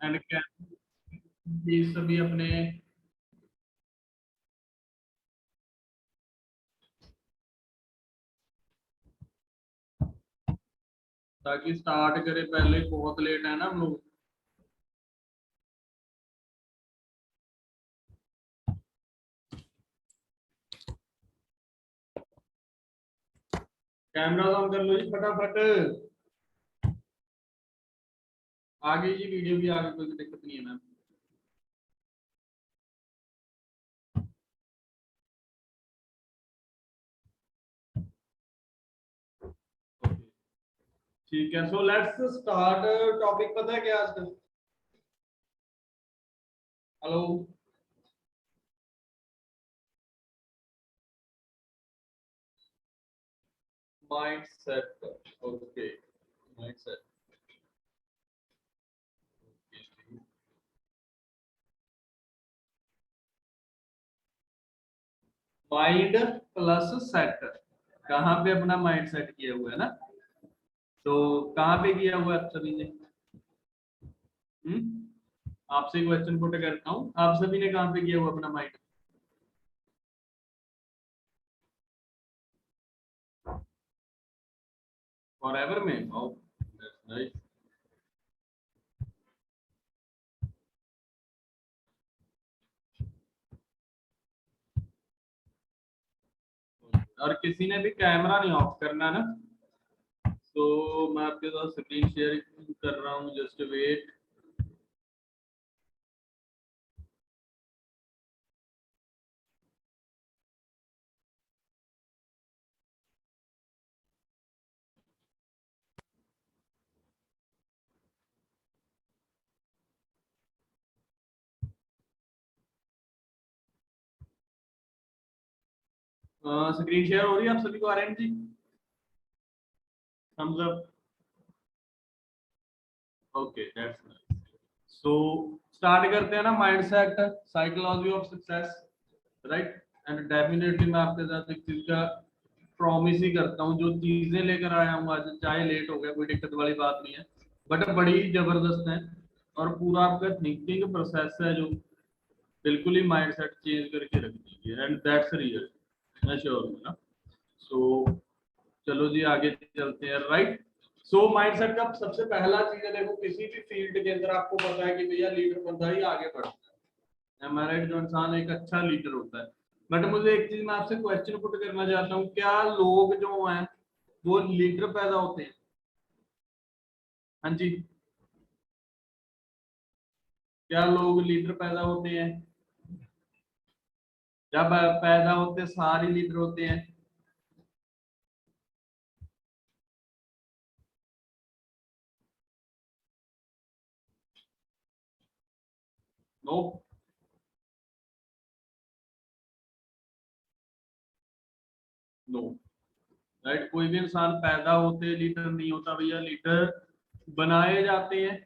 And ये सभी अपने ताकि स्टार्ट करे, पहले बहुत लेट है ना हम लोग। कैमरा ऑन कर लो जी फटाफट, आगे जी वीडियो भी आगे, कोई दिक्कत नहीं है मैम। ठीक है, सो लेट्स स्टार्ट। टॉपिक पता है क्या आज का? Hello, mind set. Okay, mind set. Mind plus set, कहाँ पे अपना माइंड सेट किया हुआ है ना, तो कहाँ पे किया हुआ है आप सभी ने? आपसे क्वेश्चन पुट करता हूँ, आप सभी ने कहाँ पे किया हुआ अपना माइंड? फॉरएवर में? Wow, that's nice. और किसी ने भी कैमरा नहीं ऑफ करना ना, तो मैं आपके साथ स्क्रीन शेयर कर रहा हूँ, जस्ट वेट। स्क्रीन शेयर हो रही है आप सभी को, आ रहे हैं जी? Thumbs up. Okay, that's nice. So start करते हैं ना, mind set, psychology of success, right. And definitely मैं आपके साथ एक चीज का प्रॉमिस ही करता हूँ, जो चीजें लेकर आया हूँ आज, चाहे लेट हो गया कोई दिक्कत वाली बात नहीं है, बट बड़ी जबरदस्त है। और पूरा आपका थिंकिंग प्रोसेस है जो बिल्कुल ही माइंड सेट चेंज करके रख दीजिए, एंड दैट्स रियल, मैं श्योर हूँ ना। सो चलो जी आगे चलते हैं, राइट। सो माइंडसेट का सबसे पहला चीज है, देखो किसी भी फील्ड के अंदर आपको पता है कि भैया लीडर बंदा ही आगे बढ़ता है, हमारा जो इंसान एक अच्छा लीडर होता है। बट मुझे एक चीज मैं आपसे क्वेश्चन पुट करना चाहता हूँ, क्या लोग जो हैं वो लीडर पैदा होते हैं? हाँ जी, क्या लोग लीडर पैदा होते हैं? जब पैदा होते सारे लीडर होते हैं? No, no, right. कोई भी इंसान पैदा होते लीडर नहीं होता भैया, लीडर बनाए जाते हैं,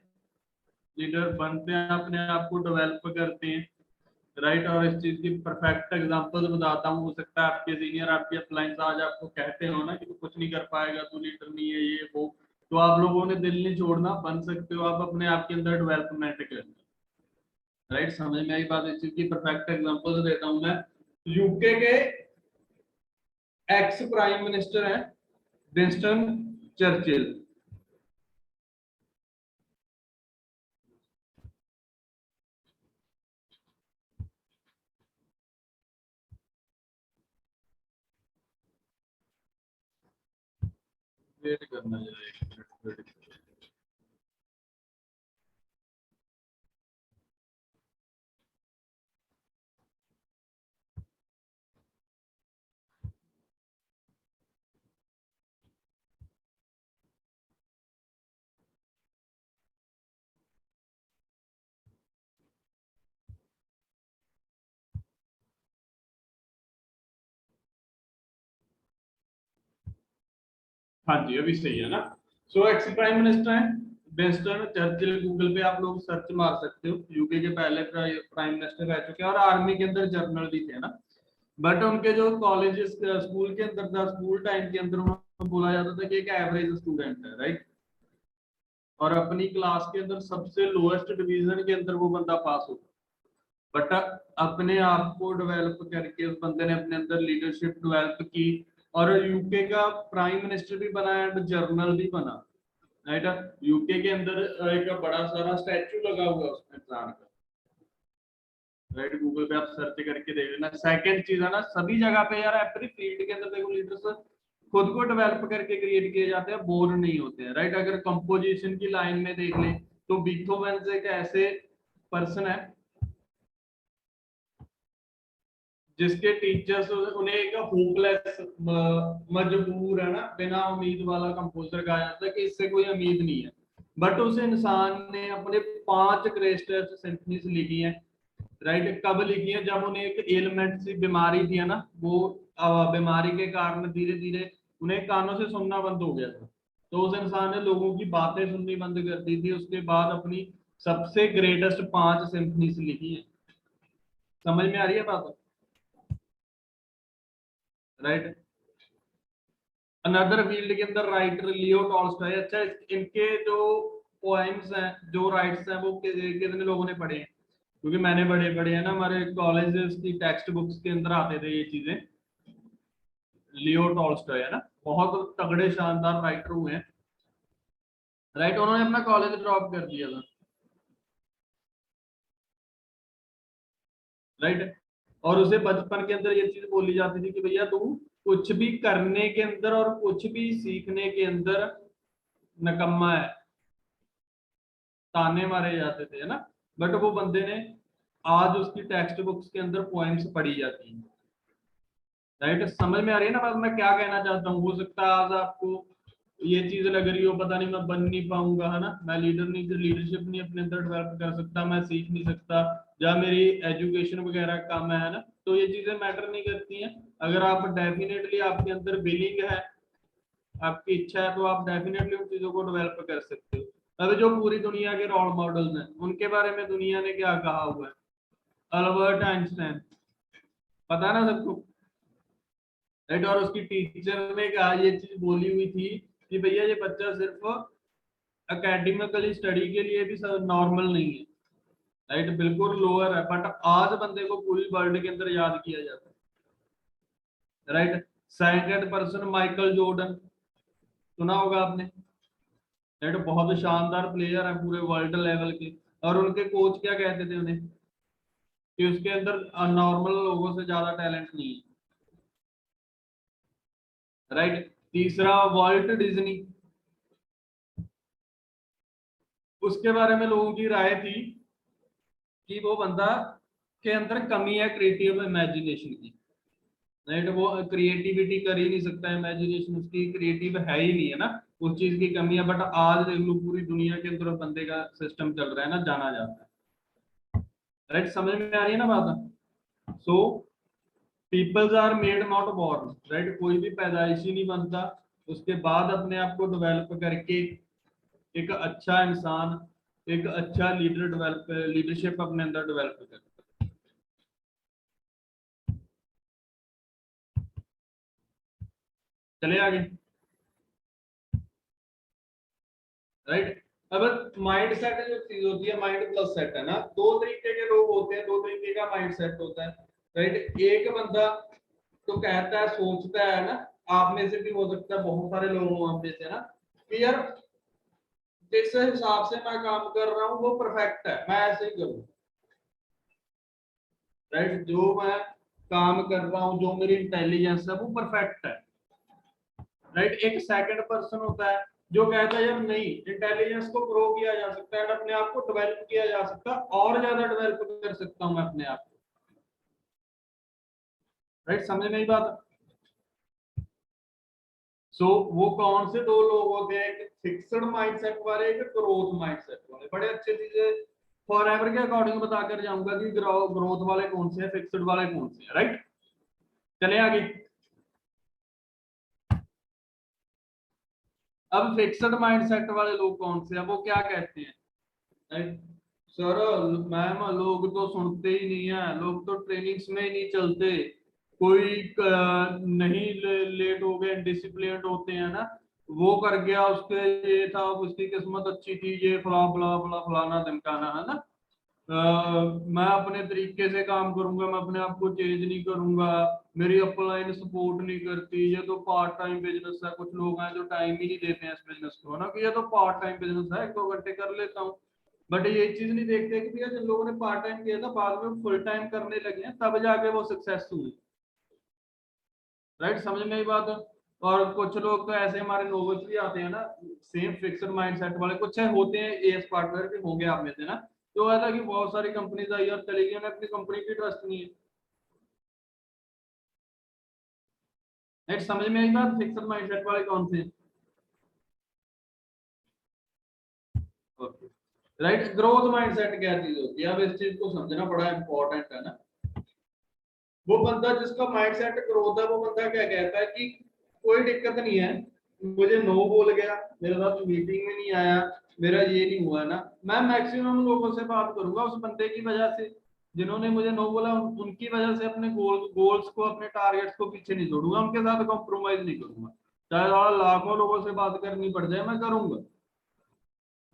लीडर बनते हैं, अपने आप को डेवलप करते हैं, राइट। और इस चीज की परफेक्ट एग्जांपल बताता हूँ, हो सकता है आपके सीनियर आपकी अपलाइंस आज आपको कहते हो ना कि तू कुछ नहीं कर पाएगा, तू लीडर नहीं है, ये वो, तो आप लोगों ने दिल नहीं छोड़ना, बन सकते हो आप, अपने आप के अंदर डेवलपमेंट करना, राइट। समझ में आई बात? इस चीज की परफेक्ट एग्जांपल देता हूँ मैं। यूके के एक्स प्राइम मिनिस्टर हैं विंस्टन चर्चिल। वेट करना जरा एक मिनट, वेट। हाँ जी, अभी सही है ना। सो एक्स प्राइम मिनिस्टर हैं विंस्टन चर्चिल, गूगल पे आप लोग सर्च मार सकते हो, यूके के पहले प्राइम मिनिस्टर रह चुके हैं, और आर्मी के अंदर जनरल भी थे ना। बट उनके जो कॉलेजेस स्कूल के अंदर था, स्कूल टाइम के अंदर उन्हें बोला जाता था कि एक एवरेज स्टूडेंट है, राइट। और अपनी क्लास के अंदर सबसे लोएस्ट डिवीजन के अंदर वो बंदा पास होगा, बट अपने आप को डेवलप करके उस बंदे ने अपने अंदर लीडरशिप डेवलप की और यूके का प्राइम मिनिस्टर भी बना एंड जर्नल भी बना, राइट। यूके के अंदर एक बड़ा सारा स्टैचू लगा हुआ है उस इंसान का, राइट। गूगल पे आप सर्च करके देख लेना। सेकंड चीज है ना, सभी जगह पे यार एवरी फील्ड के अंदर देखो लीडर्स खुद को डेवलप करके क्रिएट किए जाते हैं, बोर नहीं होते हैं, राइट। अगर कंपोजिशन की लाइन में देख ले तो बीथोवन एक ऐसे पर्सन है जिसके टीचर्स उन्हें एक होपलेस मजबूर है ना, बिना उम्मीद वाला कंपोजर कहा जाता है कि इससे कोई उम्मीद नहीं है, बट उस इंसान ने अपने 5 ग्रेटेस्ट सिम्फनीज लिखी है, राइट। कब लिखी है? जब उन्हें एक एलिमेंट सी बीमारी थी है ना, वो बीमारी के कारण धीरे धीरे उन्हें कानों से सुनना बंद हो गया था, तो उस इंसान ने लोगों की बातें सुननी बंद कर दी थी, उसके बाद अपनी सबसे ग्रेटेस्ट 5 सिम्फनीज लिखी है। समझ में आ रही है बात, राइट। अनदर फील्ड के अंदर राइटर लियो टॉल्स्टॉय, अच्छा इनके जो पोएम्स हैं, जो राइट्स हैं, वो कितने लोगों ने पढ़े हैं? क्योंकि मैंने बड़े पढ़े हैं ना, हमारे कॉलेजेस की टेक्स्ट बुक्स के अंदर आते थे ये चीजें। लियो टॉल्स्टॉय है ना, बहुत तगड़े शानदार राइटर हुए हैं, राइट। उन्होंने अपना कॉलेज ड्रॉप कर दिया था, राइट। और उसे बचपन के अंदर ये चीज बोली जाती थी कि भैया तू कुछ भी करने के अंदर और कुछ भी सीखने के अंदर नकम्मा है, ताने मारे जाते थे, है ना। बट वो बंदे ने आज उसकी टेक्स्ट बुक्स के अंदर पोएम्स पढ़ी जाती हैं, राइट। समझ में आ रही है ना बात मैं क्या कहना चाहता हूँ? हो सकता है आज आपको ये चीज लग रही हो, पता नहीं मैं बन नहीं पाऊंगा, है ना, मैं लीडर नहीं, लीडरशिप नहीं अपने अंदर डेवलप कर सकता, मैं सीख नहीं सकता, या मेरी एजुकेशन वगैरह कम है ना, तो ये चीजें मैटर नहीं करती हैं। अगर आप डेफिनेटली आपके अंदर विलिंग है, आपकी इच्छा है, तो आप डेफिनेटली उन चीजों को डेवलप कर सकते हो। अभी जो पूरी दुनिया के रोल मॉडल्स हैं उनके बारे में दुनिया ने क्या कहा हुआ है? अल्बर्ट आइंस्टाइन, पता है ना सबको, राइट। और उसकी टीचर ने कहा, ये चीज बोली हुई थी कि भैया ये बच्चा सिर्फ एकेडमिकली स्टडी के लिए भी नॉर्मल नहीं है, राइट, बिल्कुल लोअर है, बट आज बंदे को पूरी वर्ल्ड के अंदर याद किया जाता है, right. Second person Michael Jordan, सुना होगा आपने, राइट। बहुत शानदार प्लेयर है पूरे वर्ल्ड लेवल के, और उनके कोच क्या कहते थे उन्हें कि उसके अंदर नॉर्मल लोगों से ज्यादा टैलेंट नहीं है, राइट। तीसरा वॉल्ट डिज्नी, उसके बारे में लोगों की राय थी कि वो बंदा के अंदर कमी है क्रिएटिव इमेजिनेशन की, राइट। वो क्रिएटिविटी कर ही नहीं सकता, इमेजिनेशन उसकी क्रिएटिव है ही नहीं, है ना, उस चीज की कमी है। बट आज देख लो पूरी दुनिया के अंदर बंदे का सिस्टम चल रहा है ना, जाना जाता है, राइट। समझ में आ रही है ना बात? So peoples are made not born, right. कोई भी पैदाइशी नहीं बनता, उसके बाद अपने आप को डेवलप करके एक अच्छा इंसान, एक अच्छा लीडर डेवलप, लीडरशिप अपने अंदर डेवलप करता है। चले आगे, राइट। अब माइंड सेट जो चीज होती है, माइंड प्लस सेट है ना, दो तरीके के लोग होते हैं, दो तरीके का माइंड सेट होता है, राइट। एक बंदा तो कहता है, सोचता है ना, आप में से भी हो सकता है, बहुत सारे लोग हो आप में से ना, कि यार जिस हिसाब से मैं काम कर रहा हूँ वो परफेक्ट है, मैं ऐसे ही करूँ, राइट। जो मैं काम कर रहा हूँ, जो मेरी इंटेलिजेंस है वो परफेक्ट है, राइट। एक सेकंड पर्सन होता है जो कहता है यार नहीं, इंटेलिजेंस को ग्रो किया जा सकता है, अपने आप को डेवलप किया जा सकता है, और ज्यादा डेवलप कर सकता हूं मैं अपने आप को, राइट। समझ में ही बात? सो वो कौन से दो लोग होते हैं, एक फिक्स्ड माइंडसेट वाले, एक ग्रोथ माइंडसेट वाले। बड़े अच्छे चीजें फॉरएवर के अकॉर्डिंग बताकर जाऊंगा कि ग्रोथ वाले कौन से हैं, फिक्स्ड वाले कौन से हैं, राइट। चले आगे। अब फिक्स्ड माइंडसेट वाले लोग कौन से हैं, वो क्या कहते हैं? सर मैम लोग तो सुनते ही नहीं है, लोग तो ट्रेनिंग्स में ही नहीं चलते, कोई नहीं लेट हो गए, डिसिप्लिन होते हैं ना, वो कर गया, उसके ये था, उसकी किस्मत अच्छी थी, ये फला फला फला फलाना धमकाना, है ना। मैं अपने तरीके से काम करूंगा, मैं अपने आप को चेंज नहीं करूंगा, मेरी अपलाइन सपोर्ट नहीं करती, ये तो पार्ट टाइम बिजनेस है। कुछ लोग हैं जो टाइम ही नहीं देते हैं इस बिजनेस को, ना कि ये तो पार्ट टाइम बिजनेस है, 1-2 घंटे कर लेता हूँ। बट ये चीज नहीं देखते कि भैया जिन लोगों ने पार्ट टाइम किया था बाद में फुल टाइम करने लगे हैं, तब जाके वो सक्सेस हुए। राइट, समझ में आई बात है। और कुछ लोग तो ऐसे हमारे नोवेल्स भी आते हैं ना, सेम फिक्स्ड माइंडसेट वाले कुछ है होते हैं, एएस पार्टनर भी होंगे आप में से ना, तो ऐसा कि बहुत सारी कंपनीज आई और चली गई, उन्हें अपनी कंपनी की ट्रस्ट नहीं है। राइट, समझ में आई बात, फिक्स्ड माइंडसेट वाले कौन से। ओके, राइट, ग्रोथ माइंडसेट क्या चीज होती है, अब इस चीज को समझना बड़ा इंपॉर्टेंट है ना। वो बंदा जिसका माइंडसेट ग्रोथ है, वो बंदा क्या कहता है कि कोई दिक्कत नहीं है, मुझे नो बोल गया, मेरे साथ मीटिंग में नहीं आया, मेरा ये नहीं हुआ ना, मैं मैक्सिमम लोगों से बात करूंगा उस बंदे की वजह से, जिन्होंने मुझे नो बोला उनकी वजह से अपने गोल्स को, अपने टारगेट्स को पीछे नहीं छोड़ूंगा, उनके साथ कॉम्प्रोमाइज नहीं करूंगा, चाहे लाखों लोगों से बात करनी पड़ जाए, मैं करूंगा।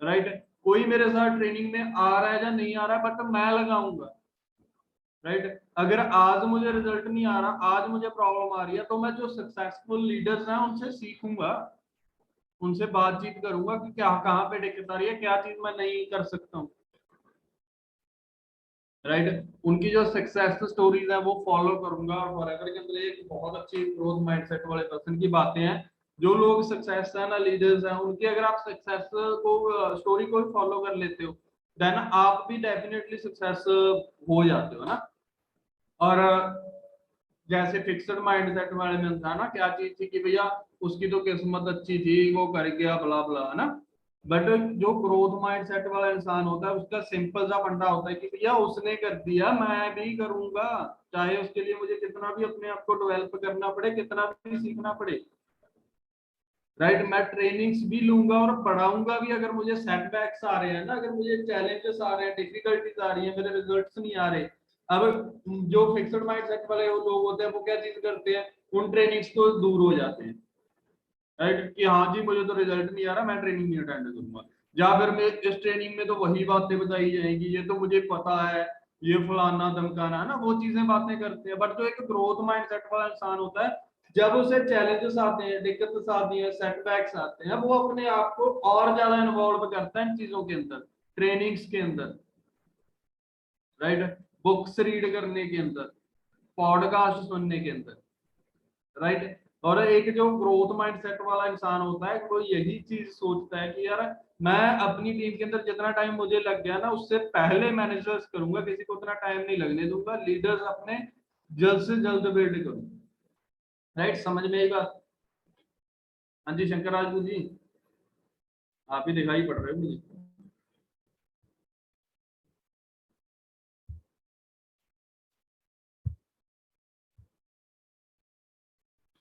राइट, कोई मेरे साथ ट्रेनिंग में आ रहा है या नहीं आ रहा है, बट मैं लगाऊंगा। राइट, अगर आज मुझे रिजल्ट नहीं आ रहा, आज मुझे प्रॉब्लम आ रही है, तो मैं जो सक्सेसफुल लीडर्स हैं उनसे सीखूंगा, उनसे बातचीत करूंगा कि क्या कहाँ पे दिक्कत आ रही है, क्या चीज मैं नहीं कर सकता हूँ। राइट, उनकी जो सक्सेस स्टोरीज है वो फॉलो करूंगा, और फॉरएवर के अंदर एक बहुत अच्छी ग्रोथ माइंडसेट वाले पर्सन की बातें हैं। जो लोग सक्सेस है ना, लीडर्स हैं, उनकी अगर आप सक्सेस को, स्टोरी को फॉलो कर लेते हो, देन आप भी डेफिनेटली सक्सेस हो जाते हो ना। और जैसे फिक्स्ड माइंडसेट वाले में था ना, क्या चीज थी कि भैया उसकी तो किस्मत अच्छी थी, वो कर गया बला बला, है ना। बट जो ग्रोथ माइंडसेट वाला इंसान होता है, उसका सिंपल सा फंडा होता है कि भैया उसने कर दिया, मैं भी करूंगा, चाहे उसके लिए मुझे कितना भी अपने आप को डेवलप करना पड़े, कितना भी सीखना पड़े। राइट, मैं ट्रेनिंग्स भी लूंगा और पढ़ाऊंगा भी, अगर मुझे सेटबैक्स आ रहे हैं ना, अगर मुझे चैलेंजेस आ रहे हैं, डिफिकल्टीज आ रही है, मेरे रिजल्ट्स नहीं आ रहे। अब जो फिक्स्ड माइंडसेट वाले वो लोग होते हैं, वो क्या चीज करते हैं, उन ट्रेनिंग्स को दूर हो जाते हैं। राइट, कि हाँ जी मुझे तो रिजल्ट नहीं आ रहा, मैं ट्रेनिंग नहीं अटेंड करूंगा, या फिर मैं इस ट्रेनिंग में तो वही बातें बताई जाएंगी, ये तो मुझे पता है, ये फलाना धमकाना, है ना, वो चीजें बातें करते हैं। बट जो एक ग्रोथ माइंडसेट वाला इंसान होता है, जब उसे चैलेंजेस आते हैं, दिक्कत आती है, सेटबैक्स आते हैं, वो अपने आप को और ज्यादा इन्वॉल्व करता है इन चीजों के अंदर, ट्रेनिंग्स के अंदर, राइट, बुक्स रीड करने के अंदर, पॉडकास्ट सुनने के अंदर। राइट, और एक जो ग्रोथ माइंडसेट वाला इंसान होता है, वो यही चीज सोचता है कि यार मैं अपनी टीम के अंदर जितना टाइम मुझे लग गया ना, उससे पहले मैनेजर्स करूंगा, किसी को उतना टाइम नहीं लगने दूंगा, लीडर्स अपने जल्द से जल्द बिल्ड करूंगा। राइट, समझ में आई बात। हाँ जी शंकर राजपूत जी, आप ही दिखाई पड़ रहे हो मुझे।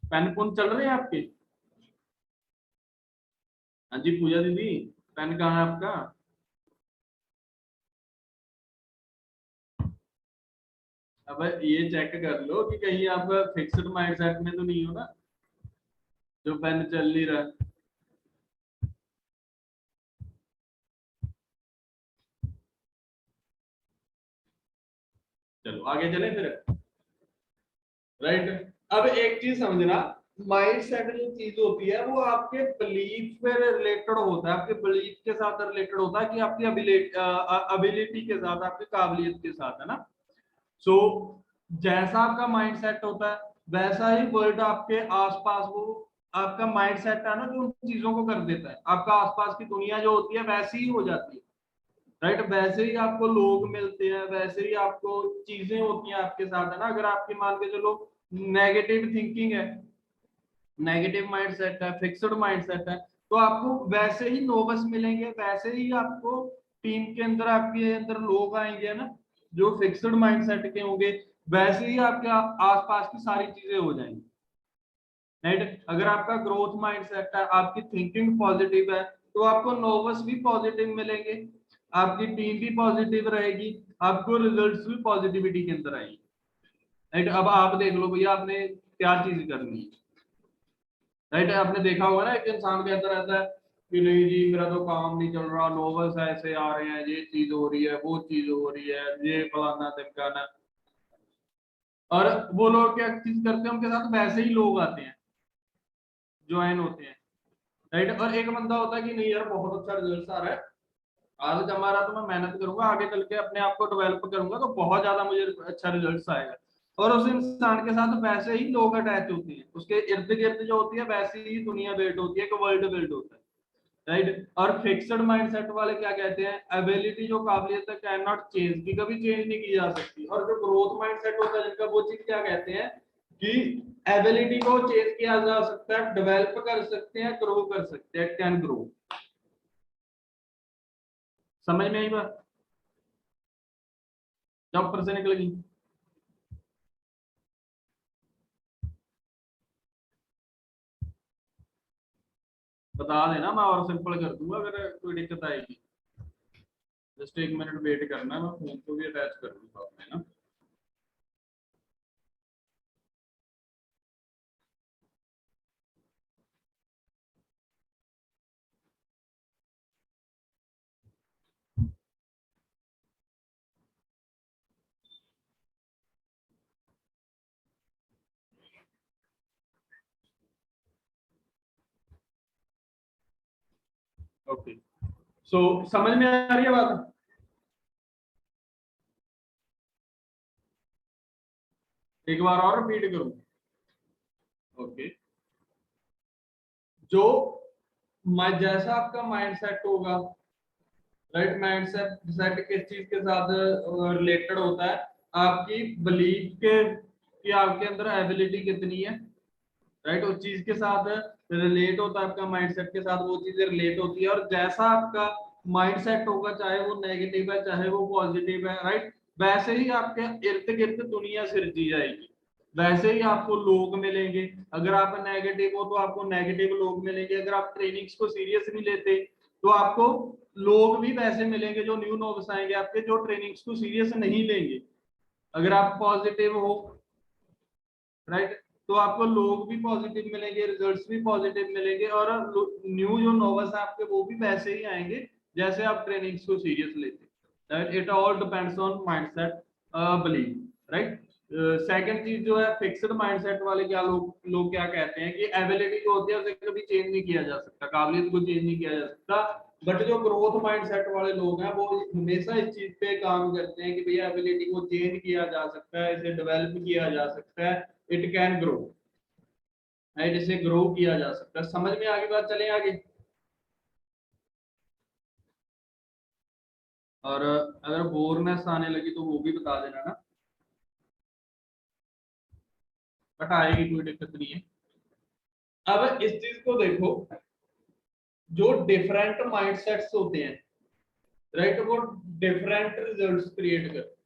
पेन पुन चल रहे हैं आपके। हाँ जी पूजा दीदी, पेन कहाँ है आपका। अब ये चेक कर लो कि कहीं आप फिक्स्ड माइंडसेट में तो नहीं हो ना, जो पेन चल नहीं रहा। चलो आगे चले फिर। राइट, अब एक चीज समझना, माइंड सेट जो चीज होती है वो आपके बिलीफ पे रिलेटेड होता है, आपके बिलीफ के साथ रिलेटेड होता है, कि आपकी अबिलिटी के साथ, आपकी काबिलियत के साथ, है ना। सो जैसा आपका माइंड सेट होता है, वैसा ही वर्ल्ड आपके आसपास, वो आपका माइंड सेट है ना जो उन चीजों को कर देता है, आपका आसपास की दुनिया जो होती है वैसी ही हो जाती है। राइट, वैसे ही आपको लोग मिलते हैं, वैसे ही आपको चीजें होती हैं आपके साथ, है ना। अगर आपकी मान के चलो नेगेटिव थिंकिंग है, नेगेटिव माइंडसेट है, फिक्स्ड माइंडसेट है, तो आपको वैसे ही नोबस मिलेंगे, वैसे ही आपको टीम के अंदर, आपके अंदर लोग आएंगे ना जो फिक्स्ड माइंडसेट के होंगे, वैसे ही आपके आसपास की सारी चीजें हो जाएंगी। राइट, अगर आपका ग्रोथ माइंडसेट है, आपकी थिंकिंग पॉजिटिव है, तो आपको नोबस भी पॉजिटिव मिलेंगे, आपकी टीम भी पॉजिटिव रहेगी, आपको रिजल्ट्स भी पॉजिटिविटी के अंदर आएंगे। राइट, अब आप देख लो भैया आपने क्या चीज करनी है। राइट। आपने देखा होगा ना, एक इंसान कहता रहता है कि नहीं जी मेरा तो काम नहीं चल रहा, नॉवेल्स ऐसे आ रहे हैं, ये चीज हो रही है, वो चीज हो रही है, ये फलाना ढिमकाना। और वो लोग क्या चीज करते हैं, उनके साथ वैसे ही लोग आते हैं, ज्वाइन होते हैं। राइट। और एक बंदा होता है कि नहीं यार बहुत अच्छा रिजल्ट आ रहा है, आज जमा रहा तो मैं मेहनत करूंगा, आगे चल के अपने आप को डेवलप करूंगा तो बहुत ज्यादा मुझे अच्छा रिजल्ट आएगा। और उस इंसान के साथ वैसे ही लोग अटैच होते हैं, उसके इर्द गिर्द जो होती है वैसी ही दुनिया बिल्ड होती है, एक वर्ल्ड बिल्ड होता है। राइट। और फिक्स्ड माइंडसेट वाले क्या कहते हैं, एबिलिटी जो काबिलियत है कैन नॉट चेंज, की कभी चेंज नहीं की जा सकती। और जो ग्रोथ माइंडसेट होता है जिनका, वो चीज क्या कहते हैं कि एबिलिटी को चेंज किया जा सकता है, डेवलप कर सकते हैं, ग्रो कर सकते हैं, कैन ग्रो। समझ में आई बात, जब ऊपर से निकल गई। बता देना, मैं और सिंपल कर दूंगा अगर कोई दिक्कत आएगी। जस्ट 1 मिनट वेट करना, मैं फोन को भी अटैच कर दूंगा अपने ना। ओके। सो समझ में आ रही है बात। एक बार और रिपीट करूं। ओके। जो जैसा आपका माइंड सेट होगा, राइट, माइंड सेट सेट किस चीज के साथ रिलेटेड होता है, आपकी बिलीफ के कि आपके अंदर एबिलिटी कितनी है। राइट। उस चीज के साथ रिलेट होता है, आपका माइंडसेट के साथ वो चीजें रिलेट होती है। और जैसा आपका माइंडसेट होगा, चाहे वो नेगेटिव है चाहे वो पॉजिटिव है, राइट, वैसे ही आपके इर्द गिर्द दुनिया सिरजी जाएगी, वैसे ही आपको लोग मिलेंगे। अगर आप नेगेटिव हो तो आपको नेगेटिव लोग मिलेंगे, अगर आप ट्रेनिंग्स को सीरियस नहीं लेते तो आपको लोग भी वैसे मिलेंगे जो न्यू नोविस आएंगे आपके, जो ट्रेनिंग्स को सीरियस नहीं लेंगे। अगर आप पॉजिटिव हो, राइट, तो आपको लोग भी पॉजिटिव मिलेंगे, रिजल्ट्स भी पॉजिटिव मिलेंगे, और न्यू जो नॉवेल्स है आपके वो भी वैसे ही आएंगे जैसे आप ट्रेनिंग्स को सीरियस लेते हैं। Right. It all depends on mindset, believe. Right. Second चीज जो है, फिक्स्ड माइंडसेट वाले क्या लोग लोग क्या कहते हैं कि एबिलिटी जो होती है उसे कभी चेंज नहीं किया जा सकता, काबिलियत को चेंज नहीं किया जा सकता। बट जो ग्रोथ माइंडसेट वाले लोग हैं वो हमेशा इस चीज पे काम करते हैं कि भैया एबिलिटी को चेंज किया जा सकता है, इसे डेवलप किया जा सकता है, इट कैन ग्रो। राइट, इसे ग्रो किया जा सकता है। समझ में आगे बात, चले आगे। और अगर बोरनेस आने लगी तो वो भी बता देना ना, बट आएगी, कोई दिक्कत नहीं है। अब इस चीज को देखो, जो डिफरेंट माइंडसेट्स होते हैं, राइट, वो डिफरेंट रिजल्ट्स क्रिएट करते हैं।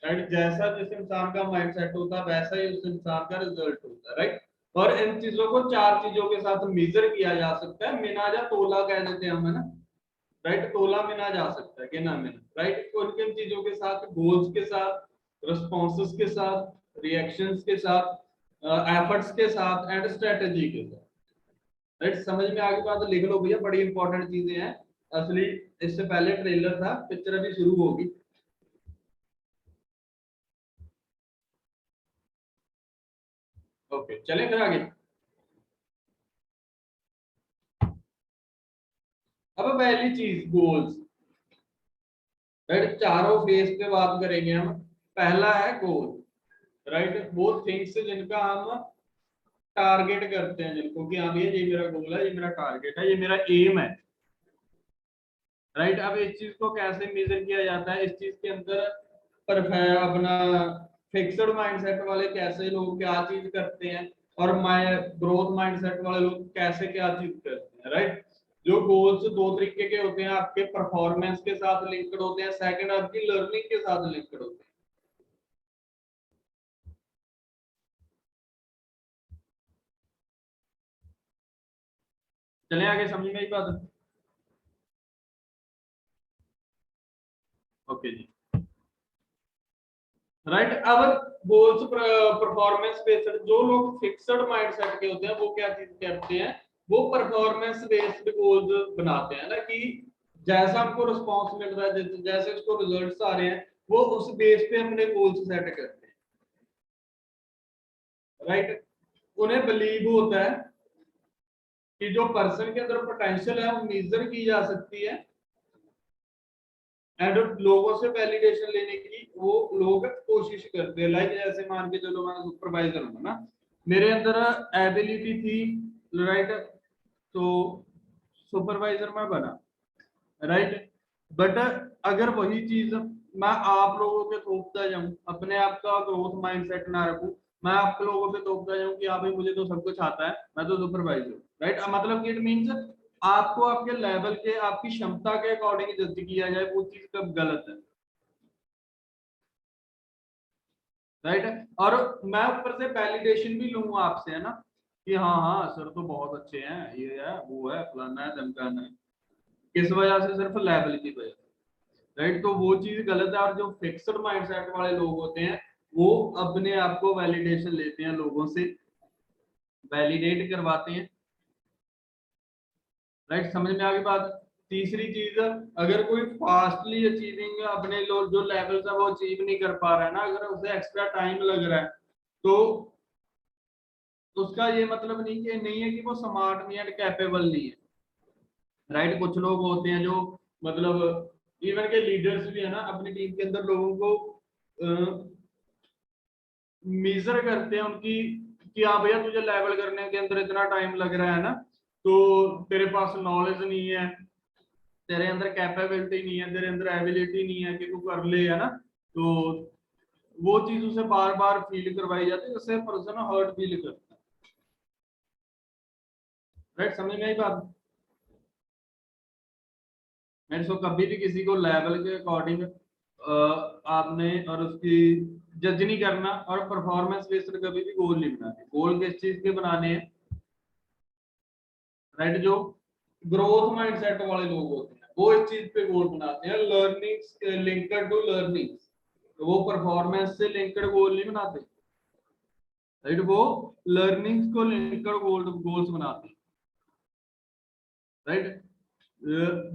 राइट। जैसा जिस इंसान का माइंडसेट होता है वैसा ही उस इंसान का रिजल्ट होता है। राइट। और इन चीजों को चार चीजों के साथ मेजर किया जा सकता है, मिनाजा तोला कह देते हैं हम, है ना। राइट। तोला मिना जा सकता है, गिना मिना। राइट। तो किन चीजों के साथ, गोल्स के साथ, रिस्पॉन्सेस के साथ, रिएक्शंस के साथ, एफर्ट्स के साथ, एंड स्ट्रेटेजी के साथ। राइट। समझ में आगे बात, लिख लो भैया, बड़ी इंपॉर्टेंट चीजें हैं असली। इससे पहले ट्रेलर था, पिक्चर अभी शुरू होगी। ओके, चले फिर आगे। अब पहली चीज, गोल्स। राइट। चारों फेस पे बात करेंगे हम। पहला है गोल। राइट। वो थिंग्स जिनका हम टारगेट करते हैं, जिनको कि हाँ भैया ये मेरा गोल है, ये मेरा टारगेट है, ये मेरा एम है। राइट। अब इस चीज को कैसे मेजर किया जाता है, इस चीज के अंदर पर अपना फिक्स्ड माइंडसेट वाले कैसे लोग क्या चीज करते हैं, और ग्रोथ माइंडसेट वाले लोग कैसे क्या चीज करते हैं। राइट। जो गोल्स दो तरीके के होते हैं, आपके परफॉर्मेंस के साथ लिंक्ड होते हैं, सेकंड आपकी लर्निंग के साथ लिंक्ड होते हैं। चले आगे, समझ में आई बात। ओके जी। राइट। अब गोल्स परफॉर्मेंस बेस्ड, जो लोग फिक्स्ड माइंडसेट के होते हैं वो क्या चीज करते हैं, वो परफॉर्मेंस बेस्ड गोल्स बनाते हैं ना, कि जैसा हमको रिस्पॉन्स मिल रहा है, जैसे उसको रिजल्ट्स आ रहे हैं, वो उस बेस पे अपने गोल्स सेट करते हैं। राइट। उन्हें बिलीव होता है कि जो पर्सन के अंदर पोटेंशियल है वो मेजर की जा सकती है, एंड लोगों से वैलिडेशन लेने की वो लोग कोशिश करते हैं। लाइक जैसे मान के चलो मैं सुपरवाइजर हूँ ना, मेरे अंदर एबिलिटी थी, राइट, तो सुपरवाइजर मैं बना, राइट। बट अगर वही चीज मैं आप लोगों पे थोपता जाऊं, अपने आप का ग्रोथ माइंडसेट ना रखूं, मैं आप लोगों पे थोपता जाऊं कि हाँ भाई मुझे तो सब कुछ आता है, मैं तो सुपरवाइजर हूँ, राइट, मतलब इट मीन्स आपको आपके लेवल के, आपकी क्षमता के अकॉर्डिंग जज किया जाए, वो चीज कब गलत है, राइट। और मैं ऊपर से वैलिडेशन भी लूंगा आपसे, है ना, कि हाँ हाँ सर तो बहुत अच्छे हैं, ये है वो है फलाना है धमकाना है, किस वजह से, सिर्फ लेवल की वजह से, राइट। तो वो चीज गलत है। और जो फिक्स्ड माइंडसेट वाले लोग होते हैं वो अपने आप को वैलिडेशन लेते हैं, लोगों से वैलिडेट करवाते हैं, राइट, समझ में आ गई बात। तीसरी चीज, अगर कोई फास्टली अचीविंग अपने लोग जो लेवल्स है वो अचीव नहीं कर पा रहा है ना, अगर उसे एक्स्ट्रा टाइम लग रहा है, तो उसका ये मतलब नहीं है कि वो स्मार्ट नहीं है, कैपेबल नहीं है, राइट। कुछ लोग होते हैं जो मतलब इवन के लीडर्स भी है ना, अपनी टीम के अंदर लोगों को मेजर करते हैं उनकी, कि हाँ भैया तुझे लेवल करने के अंदर इतना टाइम लग रहा है ना, तो तेरे पास नॉलेज नहीं है, तेरे अंदर कैपेबिलिटी नहीं है, तेरे अंदर एबिलिटी नहीं है कि तू कर ले, है ना। तो वो चीज उसे बार बार फील करवाई जाती है, उससे पर्सन हर्ट फील करता है, राइट, समझ में आई बात। मैं इसको कभी भी किसी को लेवल के अकॉर्डिंग आपने और उसकी जज नहीं करना, और परफॉर्मेंस बेस्ड कभी भी गोल नहीं बनाने। गोल किस चीज के बनाने हैं, राइट। जो ग्रोथ माइंडसेट वाले लोग होते हैं वो इस चीज पे गोल बनाते हैं, लर्निंग लिंक्ड टू लर्निंग, वो परफॉर्मेंस से लिंक्ड गोल नहीं बनाते, राइट, वो लर्निंग्स को लिंक्ड गोल्स बनाते हैं, right.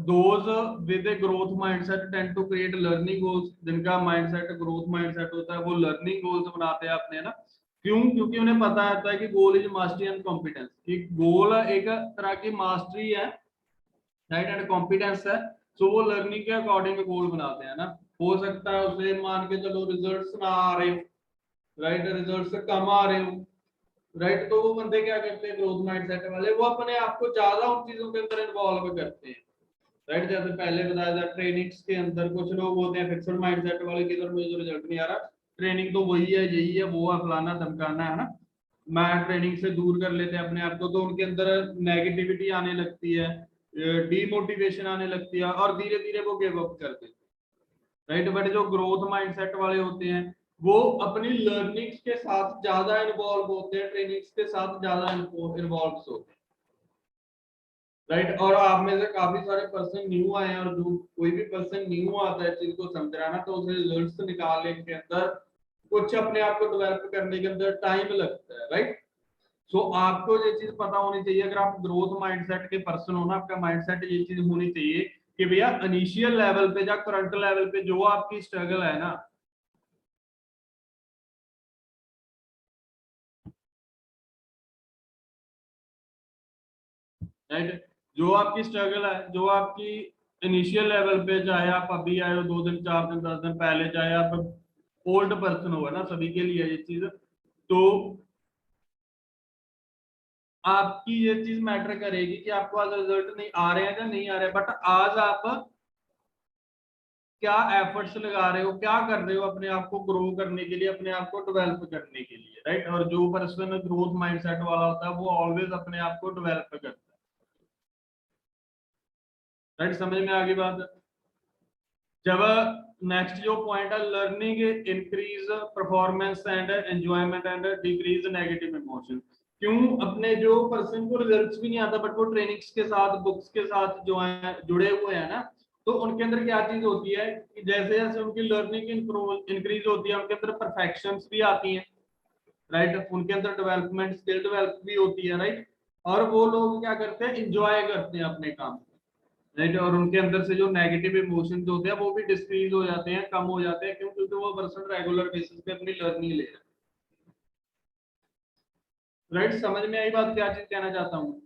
Those with a growth mindset tend to create learning goals, जिनका माइंडसेट ग्रोथ माइंडसेट होता है वो लर्निंग गोल्स बनाते हैं अपने ना। क्यों? क्योंकि उन्हें पता होता है कि goal is mastery and competence, कि गोल एक तरह की मास्टरी है, राइट, एंड कॉम्पिटेंस है। सो वो लर्निंग के अकॉर्डिंग गोल बनाते हैं ना। हो सकता है उसे मान के चलो रिजल्ट्स ना आ रहे हो, राइट, रिजल्ट्स कम आ रहे हो, राइट, तो वो बंदे क्या करते हैं, ग्रोथ माइंडसेट वाले, वो अपने आप को ज्यादा उन चीजों के अंदर इन्वॉल्व करते हैं, राइट। जैसे पहले बताया था, ट्रेनिंग्स के अंदर कुछ लोग होते हैं फिक्स्ड माइंडसेट वाले की, इधर मुझे तो रिजल्ट नहीं आ रहा, ट्रेनिंग तो वही है, यही है, वो है, फलाना धमकाना, है ना, मैं ट्रेनिंग से दूर कर लेते हैं अपने आप को, तो उनके अंदर नेगेटिविटी आने लगती है, डीमोटिवेशन आने लगती है, और धीरे धीरे वो गिव अप कर देते हैं, राइट। बट जो ग्रोथ माइंडसेट वाले होते हैं वो अपनी लर्निंग्स के साथ ज्यादा इन्वॉल्व होते हैं, ट्रेनिंग्स के साथ ज्यादा इन्वॉल्व होते हैं, राइट। और आप में से काफी सारे पर्सन न्यू आए हैं, और जो कोई भी पर्सन न्यू आता है चीज को समझ रहा है ना, तो उसे रिजल्ट्स निकालने के अंदर, कुछ अपने आप को डेवलप करने के अंदर टाइम लगता है, राइट। सो आपको ये चीज पता होनी चाहिए, अगर आप ग्रोथ माइंडसेट के पर्सन हो ना, आपका माइंडसेट ये चीज होनी चाहिए कि भैया इनिशियल लेवल पे या करंट लेवल पे जो आपकी स्ट्रगल है ना, राइट, जो आपकी स्ट्रगल है, जो आपकी इनिशियल लेवल पे, चाहे आप अभी आए हो 2 दिन 4 दिन 10 दिन पहले, चाहे आप ओल्ड पर्सन हो, है ना, सभी के लिए ये चीज, तो आपकी ये चीज मैटर करेगी कि आपको आज रिजल्ट नहीं आ रहे हैं या नहीं आ रहे, बट आज आप क्या एफर्ट्स लगा रहे हो, क्या कर रहे हो अपने आप को ग्रो करने के लिए, अपने आप को डेवलप करने के लिए, राइट। और जो पर्सन ग्रोथ माइंडसेट वाला होता है वो ऑलवेज अपने आप को डेवलप करता है, राइट, समझ में आ गई बात। जब नेक्स्ट जो पॉइंट है, learning increase performance and enjoyment and decrease negative emotion. क्यों? अपने जो पर्सन को रिजल्ट्स भी नहीं आता, बट वो ट्रेनिंग्स के साथ, बुक्स के साथ जो है जुड़े हुए हैं ना, तो उनके अंदर क्या चीज होती है कि जैसे जैसे उनकी लर्निंग इंक्रीज होती है, उनके अंदर परफेक्शंस भी आती हैं, राइट, उनके अंदर डेवलपमेंट स्किल डेवलप भी होती है, राइट, और वो लोग क्या करते हैं, इंजॉय करते हैं अपने काम, राइट, और उनके अंदर से जो नेगेटिव इमोशंस होते हैं वो भी डिक्रीज हो जाते हैं, कम हो जाते हैं, क्यों? क्योंकि वो पर्सन रेगुलर बेसिस पे अपनी लर्निंग ले रहा है, राइट। समझ में आई बात, क्या चीज कहना चाहता हूँ?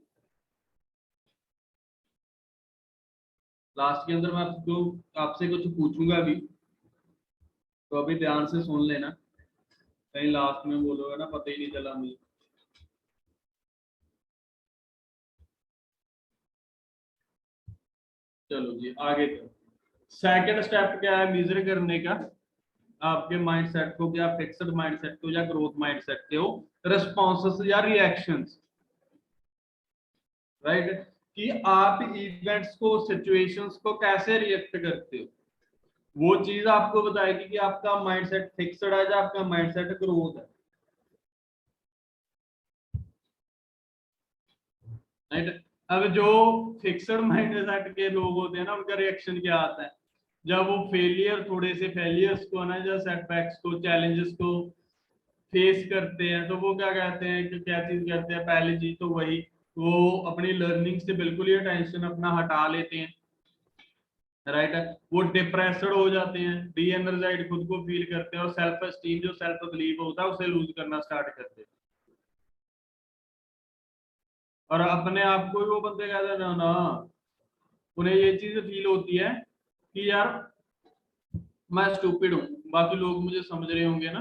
लास्ट के अंदर मैं आपको आपसे कुछ पूछूंगा भी, तो अभी ध्यान से सुन लेना, कहीं लास्ट में बोलोगे ना पता ही नहीं चला मुझे। चलो जी आगे तो सेकंड स्टेप क्या है मेजर करने का आपके माइंडसेट को, क्या फिक्स्ड माइंडसेट को या ग्रोथ माइंडसेट को? रिस्पॉन्सेस या रिएक्शंस, राइट, कि आप इवेंट्स को, सिचुएशंस को कैसे रिएक्ट करते हो, वो चीज आपको बताएगी कि आपका माइंडसेट फिक्स्ड है या आपका माइंडसेट ग्रोथ है, राइट। अब जो फिक्स्ड माइंडसेट के लोग होते हैं ना, उनका रिएक्शन क्या आता है जब वो फेलियर, थोड़े से फेलियर्स को ना, या सेटबैक्स को, चैलेंजेस को फेस करते हैं, तो वो क्या कहते हैं कि क्या चीज करते हैं? पहली चीज तो वही, वो अपनी लर्निंग से बिल्कुल ही टेंशन अपना हटा लेते हैं, राइट है, वो डिप्रेस्ड हो जाते हैं, डी एनर्जाइड खुद को फील करते हैं, और सेल्फ एस्टीम, जो सेल्फ बिलीव होता है, उसे लूज करना स्टार्ट करते हैं, और अपने आप को ही वो बंदे कहते हैं ना ना, उन्हें ये चीज फील होती है कि यार मैं स्टूपिड हूँ, बाकी लोग मुझे समझ रहे होंगे ना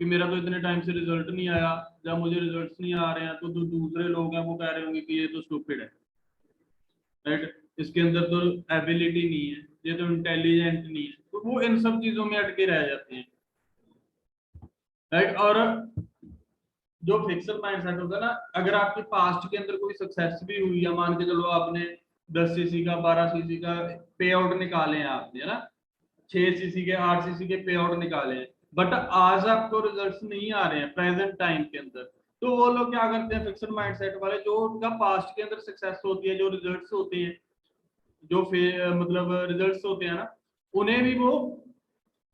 कि मेरा तो इतने टाइम से रिजल्ट नहीं आया, जब मुझे रिजल्ट्स नहीं आ रहे हैं तो जो दूसरे लोग हैं वो कह रहे होंगे कि ये तो स्टूपिड है, राइट, इसके अंदर तो एबिलिटी नहीं है, ये तो इंटेलिजेंट नहीं है, तो वो इन सब चीजों में अटके रह जाते हैं, राइट। और जो फिक्स्ड माइंडसेट होता है ना, अगर आपके पास्ट के अंदर कोई सक्सेस भी हुई है, मान के चलो आपने 10 सीसी का, 12 सीसी का पे आउट निकाले हैं आपने, है ना, 6 सीसी के, 8 सीसी के पे आउट निकाले हैं, बट आज आपको रिजल्ट्स नहीं आ रहे हैं प्रेजेंट टाइम के अंदर, तो वो लोग क्या करते हैं, फिक्स्ड माइंडसेट वाले, जो उनका पास्ट के अंदर सक्सेस होती है, जो रिजल्ट्स होते हैं, जो मतलब रिजल्ट्स होते हैं ना, उन्हें भी वो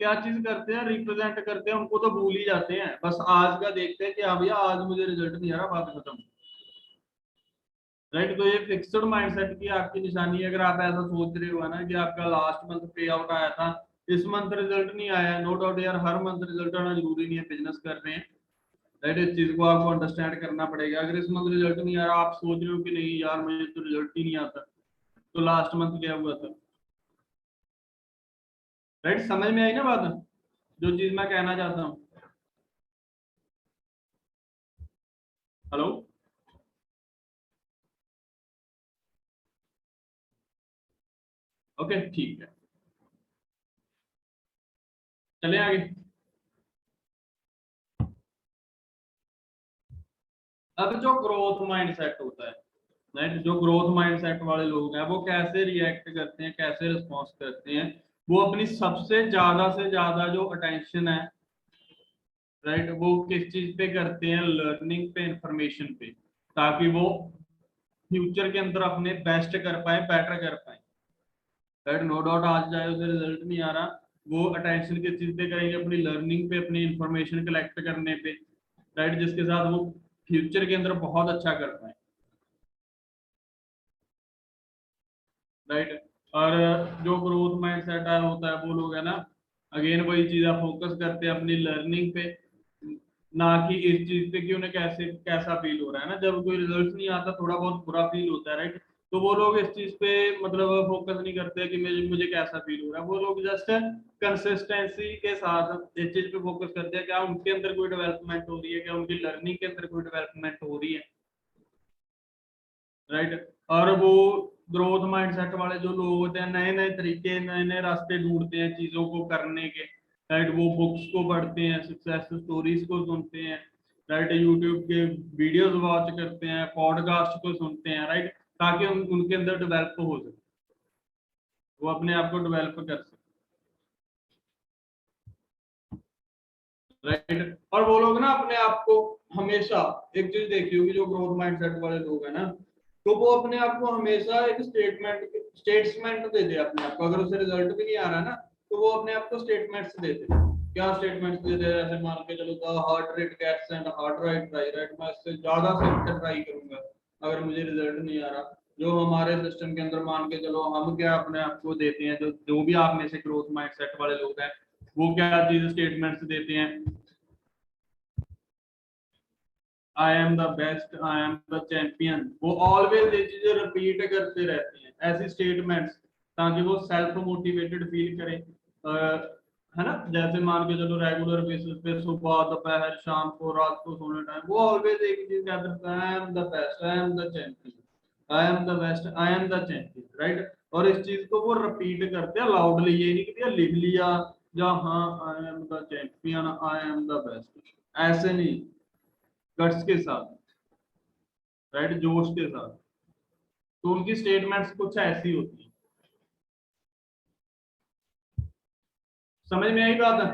क्या चीज करते हैं, रिप्रेजेंट करते हैं, उनको तो भूल ही जाते हैं, बस आज का देखते हैं कि हाँ भैया आज मुझे रिजल्ट नहीं आ रहा, बात खत्म, राइट। तो ये फिक्स्ड माइंडसेट की आपकी निशानी है, अगर आप ऐसा सोच रहे हो ना कि आपका लास्ट मंथ पे आउट आया था, इस मंथ रिजल्ट नहीं आया, नो डाउट यार, हर मंथ रिजल्ट आना जरूरी नहीं है, बिजनेस कर रहे हैं, राइट, इस चीज को आपको अंडरस्टैंड करना पड़ेगा। अगर इस मंथ रिजल्ट नहीं आ रहा, आप सोच रहे हो कि नहीं यार मुझे तो रिजल्ट ही नहीं आता, तो लास्ट मंथ क्या हुआ था, राइट, समझ में आई ना बात, जो चीज मैं कहना चाहता हूँ? हेलो, ओके ठीक है, चले आगे। अब जो ग्रोथ माइंडसेट होता है, राइट, जो ग्रोथ माइंडसेट वाले लोग हैं वो कैसे रिएक्ट करते हैं, कैसे रिस्पॉन्स करते हैं, वो अपनी सबसे से ज्यादा जो अटेंशन है, राइट, वो किस चीज पे करते हैं? लर्निंग पे, इंफॉर्मेशन पे, ताकि वो फ्यूचर के अंदर अपने बेस्ट कर पाए, बेटर कर पाए, राइट। नो डाउट आज चाहे उसे रिजल्ट नहीं आ रहा, वो अटेंशन किस चीज पे करेंगे? अपनी लर्निंग पे, अपनी इंफॉर्मेशन कलेक्ट करने पे, राइट, जिसके साथ वो फ्यूचर के अंदर बहुत अच्छा कर पाए, राइट। और जो ग्रोथ माइंडसेट होता है वो लोग है ना, अगेन वही चीज आप फोकस करते हैं अपनी लर्निंग पे, ना कि इस चीज पे कि उन्हें कैसे कैसा फील हो रहा है ना, जब कोई रिजल्ट नहीं आता थोड़ा बहुत बुरा फील होता है, राइट, तो वो लोग इस चीज पे मतलब फोकस नहीं करते कि मुझे मुझे कैसा फील हो रहा है, वो लोग जस्ट कंसिस्टेंसी के साथ इस चीज पे फोकस करते हैं, क्या उनके अंदर कोई डेवलपमेंट हो रही है, क्या उनकी लर्निंग के अंदर कोई डेवलपमेंट हो रही है, राइट। और वो ग्रोथ माइंडसेट वाले जो लोग होते हैं, नए नए तरीके, नए नए रास्ते ढूंढते हैं चीजों को करने के, राइट, वो बुक्स को पढ़ते हैं, सक्सेस स्टोरीज को सुनते हैं, राइट, यूट्यूब के वीडियोस वॉच करते हैं, पॉडकास्ट को सुनते हैं, राइट, ताकि उनके अंदर डेवलप हो सके, वो अपने आप को डेवलप कर सके, राइट। और वो लोग ना अपने आप को हमेशा, एक चीज देखी होगी जो ग्रोथ माइंडसेट वाले लोग हैं ना, तो वो अपने आप को हमेशा एक स्टेटमेंट दे दे अपने आप को, अगर उसे रिजल्ट भी नहीं आ रहा ना तो वो अपने आप को स्टेटमेंट्स दे दे। क्या स्टेटमेंट्स दे दे? ऐसे मान के चलो the heart rate gets and heart rate try, right, मैं इससे ज्यादा से ट्राई करूंगा अगर मुझे रिजल्ट नहीं आ रहा। जो हमारे सिस्टम के अंदर मान के चलो हम क्या अपने आप को देते हैं, जो जो भी आप में से ग्रोथ माइंडसेट वाले लोग हैं वो क्या चीज स्टेटमेंट्स देते हैं, आई am the best, I am the champion. वो ऑलवेज ये चीजें रिपीट करते रहते हैं, ऐसी स्टेटमेंट्स, ताकि वो सेल्फ मोटिवेटेड फील करें। है ना, जैसे मान के चलो रेगुलर बेसिस पे सुबह दोपहर शाम को रात को सोने टाइम वो ऑलवेज एक ही चीज कहते हैं, आई am the best, I am the champion, I am the best, I am the champion, right. और इस चीज को वो रिपीट करते हैं लाउडली, ये नहीं कि लिख लिया या हाँ आई am the champion, I am the best, ऐसे नहीं, गट्स के साथ, राइट, जोश के साथ। तो उनकी स्टेटमेंट्स कुछ ऐसी होती है। समझ में आई बात है?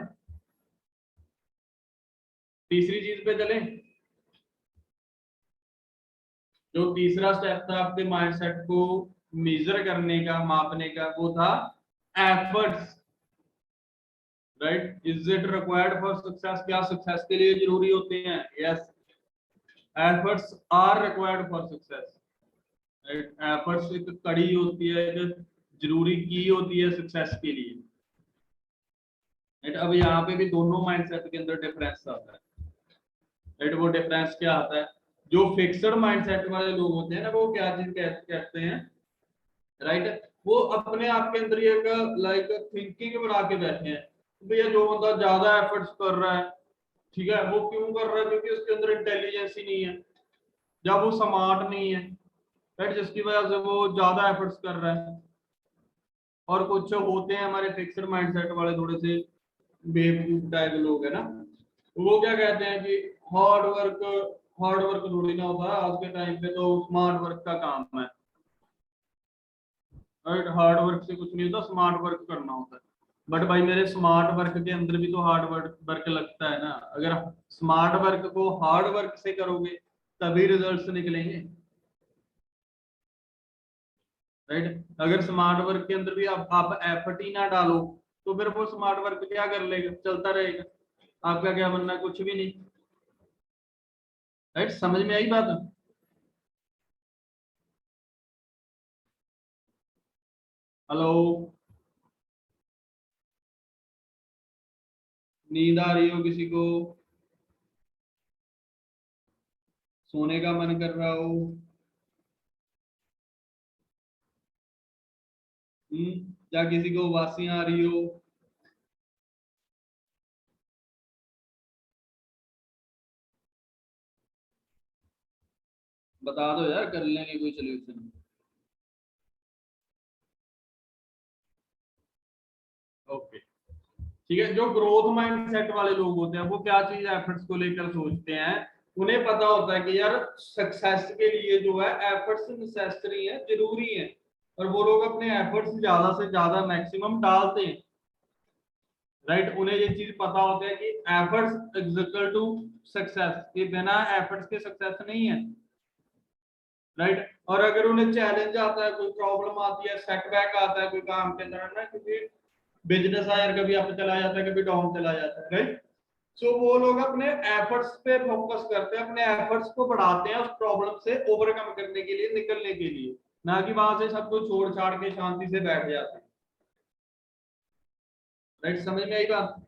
तीसरी चीज पे चलें। जो तीसरा स्टेप था आपके माइंडसेट को मेजर करने का, मापने का, वो था efforts, right. Is it required for success? क्या सक्सेस के लिए जरूरी होते हैं? Yes, efforts are required for success, right. Efforts एक कड़ी होती है, एक जरूरी की होती है सक्सेस के लिए, राइट। अब यहाँ पे भी दोनों माइंडसेट के अंदर डिफरेंस आता है, राइट। वो डिफरेंस क्या आता है? जो फिक्स्ड माइंडसेट वाले लोग होते हैं ना, वो क्या चीज कहते हैं, राइट, वो अपने आप के अंदर एक लाइक थिंकिंग बना के बैठे हैं, भैया जो बंदा ज्यादा एफर्ट्स कर रहा है, ठीक है, वो क्यों कर रहा है? क्योंकि उसके अंदर इंटेलिजेंस ही नहीं है, जब वो स्मार्ट नहीं है, राइट, जिसकी वजह से वो ज्यादा एफर्ट्स कर रहा है। और कुछ होते हैं हमारे फिक्स्ड माइंडसेट वाले थोड़े से बेवकूफ टाइप लोग है ना, वो क्या कहते हैं कि हार्ड वर्क, हार्ड वर्क थोड़ी ना होता है आज के टाइम पे, तो स्मार्ट वर्क का काम है, राइट। हार्ड वर्क से कुछ नहीं होता, स्मार्ट वर्क करना होता है। बट भाई मेरे स्मार्ट वर्क के अंदर भी तो हार्ड वर्क लगता है ना, अगर स्मार्ट वर्क को हार्ड वर्क से करोगे तभी रिजल्ट्स निकलेंगे, राइट। अगर स्मार्ट वर्क के अंदर भी आप एफर्ट ही ना डालो तो फिर वो स्मार्ट वर्क क्या कर लेगा, चलता रहेगा, आपका क्या बनना है? कुछ भी नहीं, राइट। समझ में आई बात? हेलो, नींद आ रही हो किसी को? सोने का मन कर रहा हो? या किसी को उबासी आ रही हो? बता दो यार, कर लेंगे कोई सोल्यूशन। ओके, ठीक है। जो ग्रोथ माइंडसेट वाले लोग होते हैं वो क्या चीज एफर्ट्स को लेकर सोचते हैं, उन्हें पता होता है कि यार सक्सेस के लिए जो है एफर्ट्स नेसेसरी है, जरूरी है, और वो लोग अपने एफर्ट्स ज्यादा से ज्यादा मैक्सिमम डालते हैं, राइट। उन्हें ये चीज पता होता है कि एफर्ट्स इक्वल टू सक्सेस, ये बिना एफर्ट्स के सक्सेस नहीं है, राइट। और अगर उन्हें चैलेंज आता है, कोई प्रॉब्लम आती है, सेटबैक आता है कोई काम के अंदर, है ना, क्योंकि बिजनेस आयर कभी अप चला जाता है, कभी डाउन चला जाता है, राइट। सो वो लोग अपने एफर्ट्स पे फोकस करते हैं, अपने एफर्ट्स को बढ़ाते हैं उस प्रॉब्लम से ओवरकम करने के लिए, निकलने के लिए, ना कि वहां से सब कुछ छोड़ छाड़ के शांति से बैठ जाते हैं, राइट। समझ में आई बात?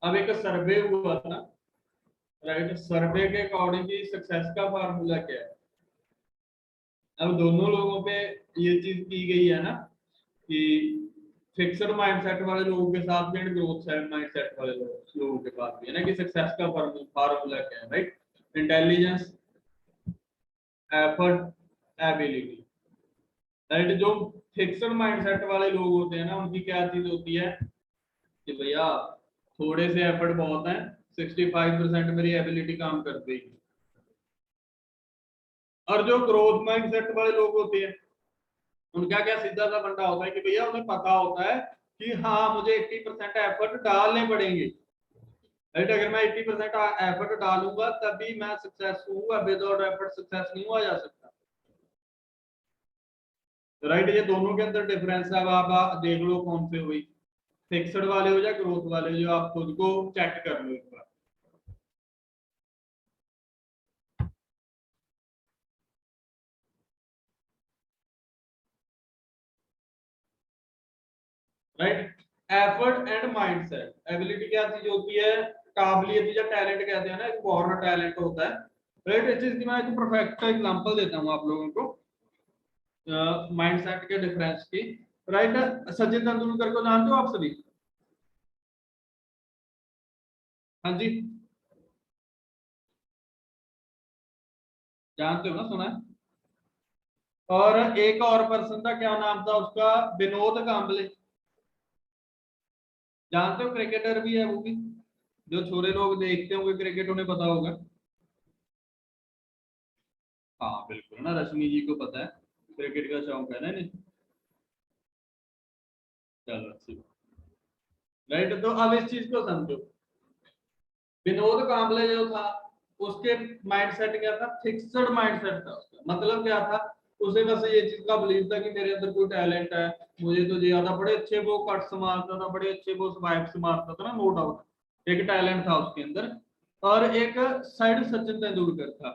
अब एक सर्वे हुआ था, राइट, सर्वे के अकॉर्डिंग सक्सेस का फार्मूला क्या है? अब दोनों लोगों पे ये चीज की गई है ना कि फिक्स्ड माइंडसेट वाले लोगों के साथ भी ग्रोथ माइंडसेट वाले लोगों के पास भी है ना कि सक्सेस का फार्मूला क्या है, right. Intelligence, effort, ability, right. जो फिक्स्ड माइंडसेट वाले लोग होते हैं ना, उनकी क्या चीज होती है कि भैया थोड़े से एफर्ट बहुत है, 65% मेरी एबिलिटी काम कर देगी। और जो ग्रोथ माइंडसेट वाले लोग होते हैं उनका क्या सीधा सा फंडा होता है कि भैया उन्हें पता होता है कि हाँ मुझे 80% एफर्ट डालने पड़ेंगे, राइट। अगर मैं 80% एफर्ट डालूंगा तभी मैं सक्सेस हूँ, विदाउट एफर्ट सक्सेस नहीं हुआ जा सकता। राइट, ये दोनों के अंदर डिफरेंस है। अब आप देख लो कौन से हुई, फिक्स्ड वाले हो या ग्रोथ वाले, जो आप खुद को चेक कर लो एक बार। Right, effort and mindset. Ability क्या चीज होती है, काबिलियत या टैलेंट कहते हैं ना, एक बॉर्न टैलेंट होता है। राइट, इस चीज की मैं एक परफेक्ट एग्जांपल देता हूँ आप लोगों को माइंडसेट के डिफरेंस की। राइट, सचिन तेंदुलकर को जानते हो आप सभी? हाँ जी, जानते हो ना, सुना है। और एक और पर्सन था, क्या नाम था उसका, विनोद कांबले। जानते हो, क्रिकेटर भी है वो भी, जो छोरे लोग देखते होंगे क्रिकेट उन्हें पता होगा। हाँ बिल्कुल ना, रश्मि जी को पता है, क्रिकेट का शौक है ना इन्हें। चलो अच्छी बात। राइट, तो अब इस चीज को समझो। विनोद कांबले जो था, उसके माइंडसेट क्या था, फिक्स्ड माइंडसेट था उसका। मतलब क्या था, उसे बस ये चीज का बिलीव था कि मेरे अंदर कोई टैलेंट है, मुझे तो ज्यादा बड़े अच्छे वो कट्स मारता था, बड़े अच्छे वो स्वाइप्स मारता था ना, नो डाउट एक टैलेंट था उसके अंदर। और एक साइड सचिन तेंदुलकर था।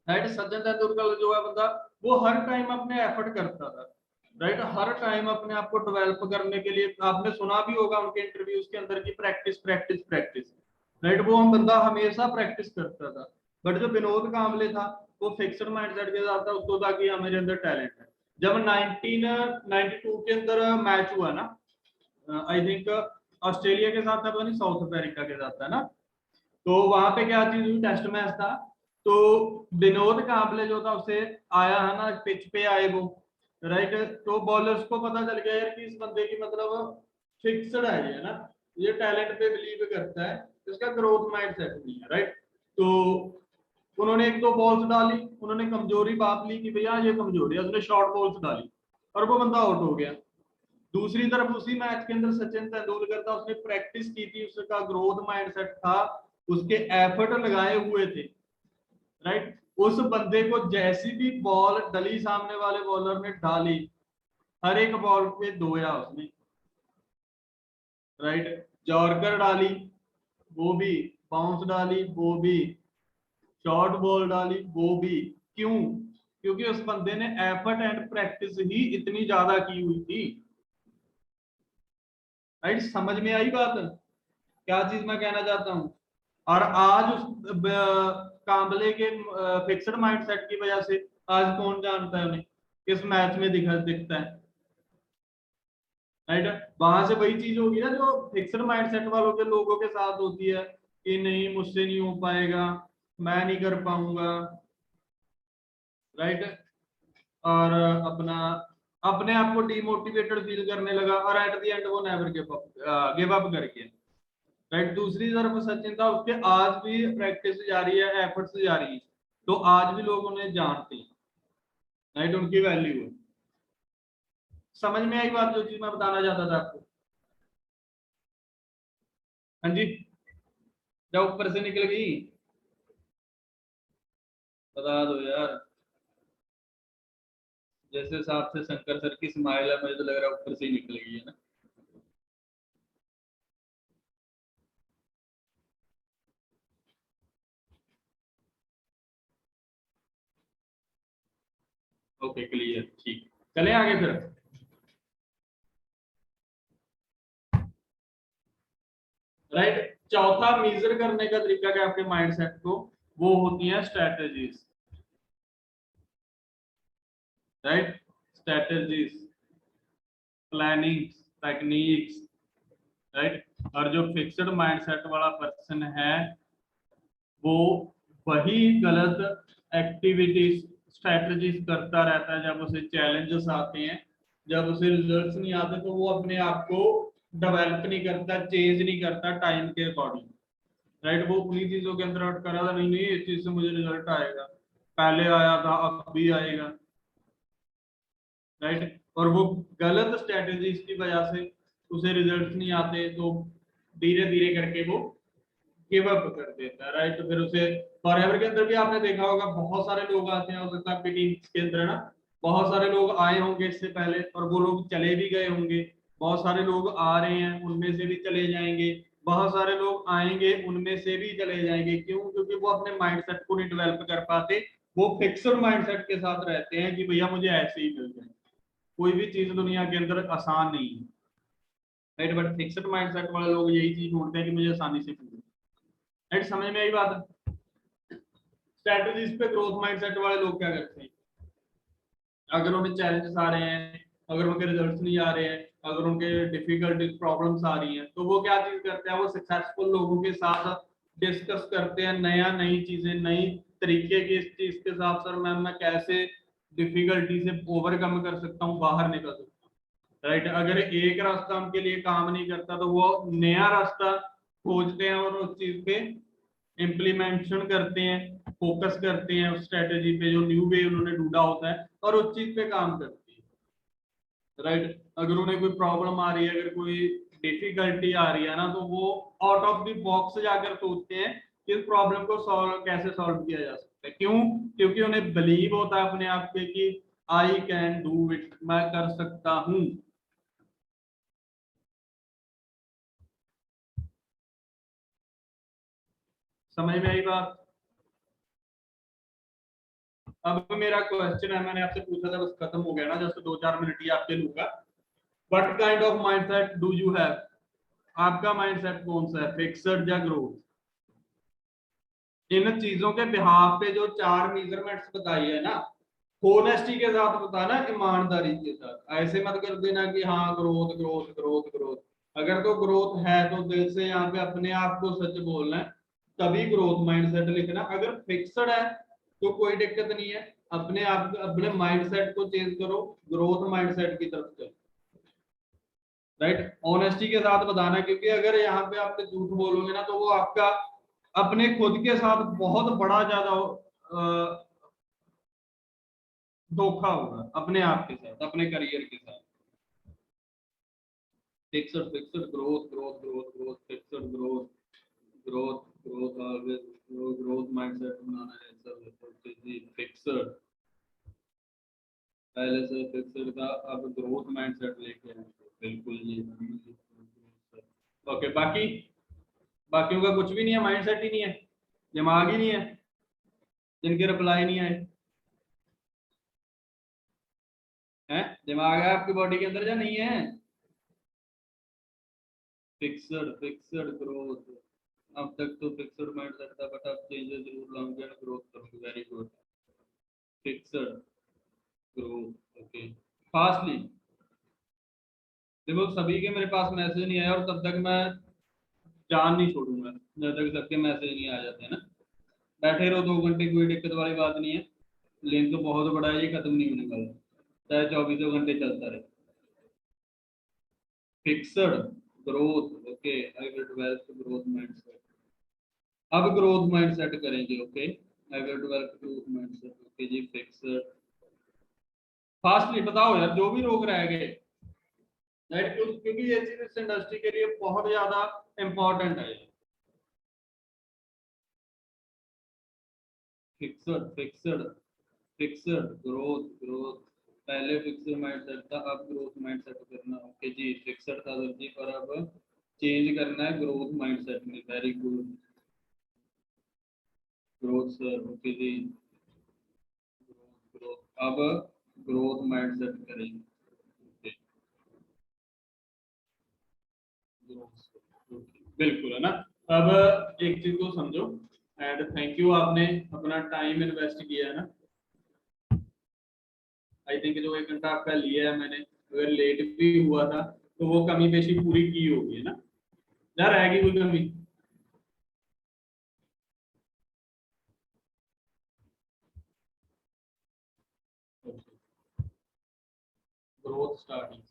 राइट, सचिन तेंदुलकर जो है बंदा, वो हर टाइम अपने एफर्ट करता था। राइट, हर टाइम अपने आप को डेवलप करने के लिए, आपने सुना भी होगा उनके इंटरव्यूज के अंदर की प्रैक्टिस प्रैक्टिस प्रैक्टिस। राइट, वो हम बंदा हमेशा प्रैक्टिस करता था। बट जो विनोद कांबले था, वो फिक्स्ड माइंडसेट के साथ था, उसको था कि हाँ मेरे अंदर टैलेंट है। जब 1992 के अंदर मैच हुआ ना, आई थिंक ऑस्ट्रेलिया के साथ था, पता नहीं साउथ अफ्रीका के साथ था ना, तो वहां पे क्या चीज हुई, टेस्ट मैच था। तो विनोद कांबले जो था, उसे आया है ना, पिच पे आए वो। राइट, तो बॉलर्स को पता चल गया यार कि इस बंदे की मतलब फिक्स्ड है ये ना, ये टैलेंट पे बिलीव करता है, इसका ग्रोथ माइंड सेट नहीं है। राइट, तो उन्होंने एक दो बॉल्स डाली, उन्होंने कमजोरी बात ली कि भैया ये कमजोरी है, उसने शॉर्ट बॉल्स डाली और वो बंदा आउट हो गया। दूसरी तरफ उसी मैच के अंदर सचिन तेंदुलकर था, उसने प्रैक्टिस की थी, उसका ग्रोथ माइंडसेट था, उसके एफर्ट लगाए हुए थे। राइट, उस बंदे को जैसी भी बॉल डली, सामने वाले बॉलर ने डाली, हर एक बॉल पे धोया उसने। राइट, जॉर्कर डाली वो भी, बाउंस डाली वो भी, शॉर्ट बॉल डाली वो भी। क्यों? क्योंकि उस बंदे ने एफर्ट एंड प्रैक्टिस ही इतनी ज्यादा की हुई थी। राइट, समझ में आई बात, क्या चीज मैं कहना चाहता हूं। और आज उस कांबले के फिक्स्ड माइंडसेट की वजह से आज कौन जानता है उन्हें, किस मैच में दिखता है। राइट, वहां से वही चीज होगी ना जो फिक्स्ड माइंडसेट वालों के लोगों के साथ होती है, कि नहीं मुझसे नहीं हो पाएगा, मैं नहीं कर पाऊंगा। राइट, और अपना अपने आप को डिमोटिवेटेड फील करने लगा, और एट द एंड वो नेवर गिव अप करके। राइट, दूसरी तरफ सचिन था, उसके आज भी प्रैक्टिस जारी है, एफर्ट्स जारी है, तो आज भी लोग उन्हें जानते हैं। राइट, उनकी वैल्यू है। समझ में आई बात, जो चीज मैं बताना चाहता था आपको? हाँ जी, जब ऊपर से निकल गई, बता दो यार। जैसे हिसाब से शंकर सर की स्माइल है, मुझे तो लग रहा है ऊपर से ही निकल गई है ना। ओके क्लियर, ठीक, चले आगे फिर। राइट, चौथा मेजर करने का तरीका क्या आपके माइंडसेट को, वो होती है strategies. Right, strategies, planning, techniques. Right, और जो फिक्स्ड माइंडसेट वाला पर्सन है, वो वही गलत एक्टिविटीज, स्ट्रेटजीज करता रहता है जब उसे चैलेंजेस आते हैं, जब उसे रिजल्ट्स नहीं आते, तो वो अपने आप को डेवलप नहीं करता, चेंज नहीं करता टाइम के अकॉर्डिंग। राइट, वो उन्हीं चीजों के अंदर अटका रहा था, नहीं नहीं इस चीज से मुझे रिजल्ट आएगा, पहले आया था अब भी आएगा। राइट, और वो गलत स्ट्रेटजीज की वजह से उसे रिजल्ट नहीं आते, तो धीरे धीरे करके वो गिव अप कर देता है, राइट। तो फिर उसे फॉरएवर के अंदर भी आपने देखा होगा बहुत सारे लोग आते हैं, हो सकता है आपकी टीम के अंदर ना बहुत सारे लोग आए होंगे इससे पहले और वो लोग चले भी गए होंगे, बहुत सारे लोग आ रहे हैं उनमें से भी चले जाएंगे, बहुत सारे लोग आएंगे उनमें से भी चले जाएंगे। क्यों? क्योंकि वो अपने माइंडसेट को नहीं डेवलप कर पाते, वो फिक्स्ड माइंडसेट के साथ रहते हैं कि भैया मुझे ऐसे ही मिल जाए। कोई भी चीज दुनिया के अंदर आसान नहीं है, राइट। बट फिक्स्ड माइंडसेट वाले लोग यही चीज ढूंढते हैं कि मुझे आसानी से मिल जाए, राइट। समझ में आई बात? स्ट्रेटजीज पे ग्रोथ माइंडसेट वाले लोग क्या करते हैं, अगर उन्हें चैलेंजेस आ रहे हैं, अगर उनके रिजल्ट्स नहीं आ रहे हैं, अगर उनके डिफिकल्ट प्रॉब्लम्स आ रही हैं, तो वो क्या चीज करते हैं, वो सक्सेसफुल लोगों के साथ डिस्कस करते हैं नई चीजें, नई तरीके की इस चीज के साथ, सर मैं कैसे डिफिकल्टी से ओवरकम कर सकता हूँ, बाहर निकल सकता हूँ, राइट। अगर एक रास्ता उनके लिए काम नहीं करता तो वो नया रास्ता खोजते हैं और उस चीज पे इम्प्लीमेंटेशन करते हैं, फोकस करते हैं उस स्ट्रेटेजी पे जो न्यू वे उन्होंने ढूंढा होता है और उस चीज पे काम करते हैं, राइट। अगर उन्हें कोई प्रॉब्लम आ रही है, अगर कोई डिफिकल्टी आ रही है ना, तो वो आउट ऑफ द बॉक्स जाकर सोचते हैं कि इस प्रॉब्लम को कैसे सॉल्व किया जा सकता है। क्यों? क्योंकि उन्हें बिलीव होता है अपने आप पे कि आई कैन डू इट, मैं कर सकता हूं। समझ में आई बात? अब मेरा क्वेश्चन है, मैंने आपसे पूछा था, बस खत्म हो गया ना, जस्ट 2-4 मिनट ही आपके लूंगा। What kind of mindset do you have? आपका माइंडसेट कौन सा है, फिक्स्ड या ग्रोथ? इन चीजों के बिहाफ पे जो 4 मेजरमेंट्स बताई है ना, होनेस्टी के साथ बताना, ईमानदारी के साथ, ऐसे मत कर देना कि हाँ ग्रोथ ग्रोथ ग्रोथ ग्रोथ। अगर तो ग्रोथ है तो दिल से यहाँ पे अपने आप को सच बोलना है, तभी ग्रोथ माइंडसेट लिखना। अगर फिक्स्ड है तो कोई दिक्कत नहीं है, अपने आप अपने माइंडसेट को चेंज करो, ग्रोथ माइंडसेट की तरफ चलो, राइट। ऑनेस्टी के साथ बताना, क्योंकि अगर यहाँ पे आप झूठ बोलोगे ना तो वो आपका अपने खुद के साथ बहुत बड़ा ज्यादा धोखा होगा, अपने आप के साथ, अपने करियर के साथ। Fixed fixed growth growth growth growth, fixed growth growth growth, always growth mindset बनाना है सब फिक्स्ड, पहले से फिक्स्ड था, अब ग्रोथ माइंडसेट लेके आए। बिल्कुल जी। ओके, बाकी बाकियों का कुछ भी नहीं है, माइंडसेट ही नहीं है, दिमाग ही नहीं है, जिनके रिप्लाई नहीं आए हैं। दिमाग है आपकी बॉडी के अंदर या नहीं है? फिक्स्ड फिक्स्ड ग्रोथ, अब तक तो फिक्स्ड माइंडसेट था, बट अब चेंजेस जरूर लाऊंगे और ग्रोथ करूंगी। Very good. Fixed growth, okay. Fastly देखो, सभी के मेरे पास मैसेज नहीं आया और तब तक मैं जान नहीं छोड़ूंगा जब तक सबके मैसेज नहीं आ जाते हैं ना। बैठे रहो 2 घंटे, कोई दिक्कत वाली बात नहीं है। लिंक तो बहुत बड़ा है, ये खत्म नहीं होने वाला, चाहे 24 घंटे चलता रहे। Fixed growth, okay. I will develop growth mindset. अब ग्रोथ माइंडसेट करेंगे, okay. I will develop growth mindset, okay जी। फिक्स्ड फास्टली बताओ यार, जो भी लोग रह गए, राइट। क्योंकि ये चीज इस इंडस्ट्री के लिए बहुत ज्यादा इंपॉर्टेंट है। Fixed fixed fixed growth growth, पहले फिक्स्ड माइंडसेट था, अब ग्रोथ माइंडसेट करना, ओके जी। फिक्स्ड था सर जी, पर अब चेंज करना है ग्रोथ माइंडसेट में। Very good. Growth sir, okay जी। ग्रोथ, अब ग्रोथ माइंडसेट करेंगे, ओके। बिल्कुल है ना। अब एक चीज को समझो, एंड थैंक यू, आपने अपना टाइम इन्वेस्ट किया है ना। आई थिंक जो 1 घंटा आपका लिया है मैंने, अगर लेट भी हुआ था तो वो कमी पेशी पूरी की होगी, है ना? या रहेगी कोई कमी? Growth starting,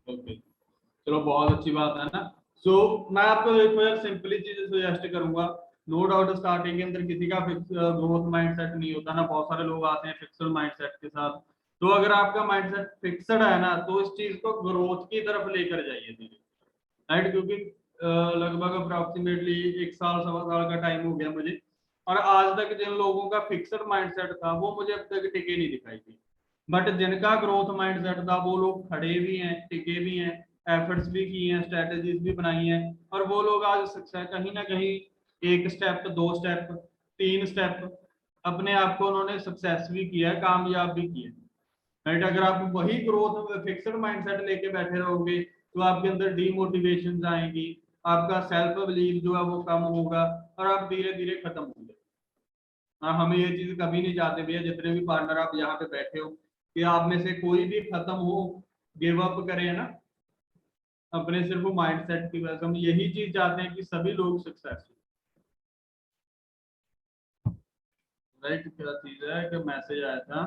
okay. चलो बहुत अच्छी बात है ना। सो मैं आपको देखो यार सिंपली चीजें सजेस्ट करूंगा। नो डाउट स्टार्टिंग के अंदर किसी का फिक्स ग्रोथ माइंडसेट नहीं होता ना, बहुत सारे लोग आते हैं फिक्स्ड माइंडसेट के साथ। तो अगर आपका माइंडसेट फिक्स्ड है ना, तो इस चीज को ग्रोथ की तरफ लेकर जाइए धीरे, राइट। क्योंकि लगभग अप्रोक्सीमेटली 1 साल 1.25 साल का टाइम हो गया मुझे, और आज तक जिन लोगों का फिक्स्ड माइंडसेट था वो मुझे अब तक टिके नहीं दिखाई दी। बट जिनका ग्रोथ माइंडसेट था वो लोग खड़े भी हैं, टिके भी हैं, एफर्ट्स भी किए हैं, स्ट्रेटजीज भी बनाई हैं, और वो लोग आज सक्सेस कहीं ना कहीं 1 स्टेप 2 स्टेप 3 स्टेप अपने आप को उन्होंने सक्सेस भी किया है, कामयाब भी किया है। राइट, अगर आप वही ग्रोथ फिक्स्ड माइंडसेट लेके बैठे रहोगे तो आपके अंदर डीमोटिवेशन आएंगी, आपका सेल्फ बिलीव जो है वो कम होगा, और आप धीरे धीरे खत्म होंगे। हाँ, हम ये चीज कभी नहीं चाहते भैया, जितने भी पार्टनर आप यहाँ पे बैठे हो, कि आप में से कोई भी खत्म हो, गिव अप करे ना अपने सिर्फ माइंडसेट की वजह से। हम यही चीज चाहते हैं कि सभी लोग सक्सेसफुल। राइट, क्या चीज है कि मैसेज आया था,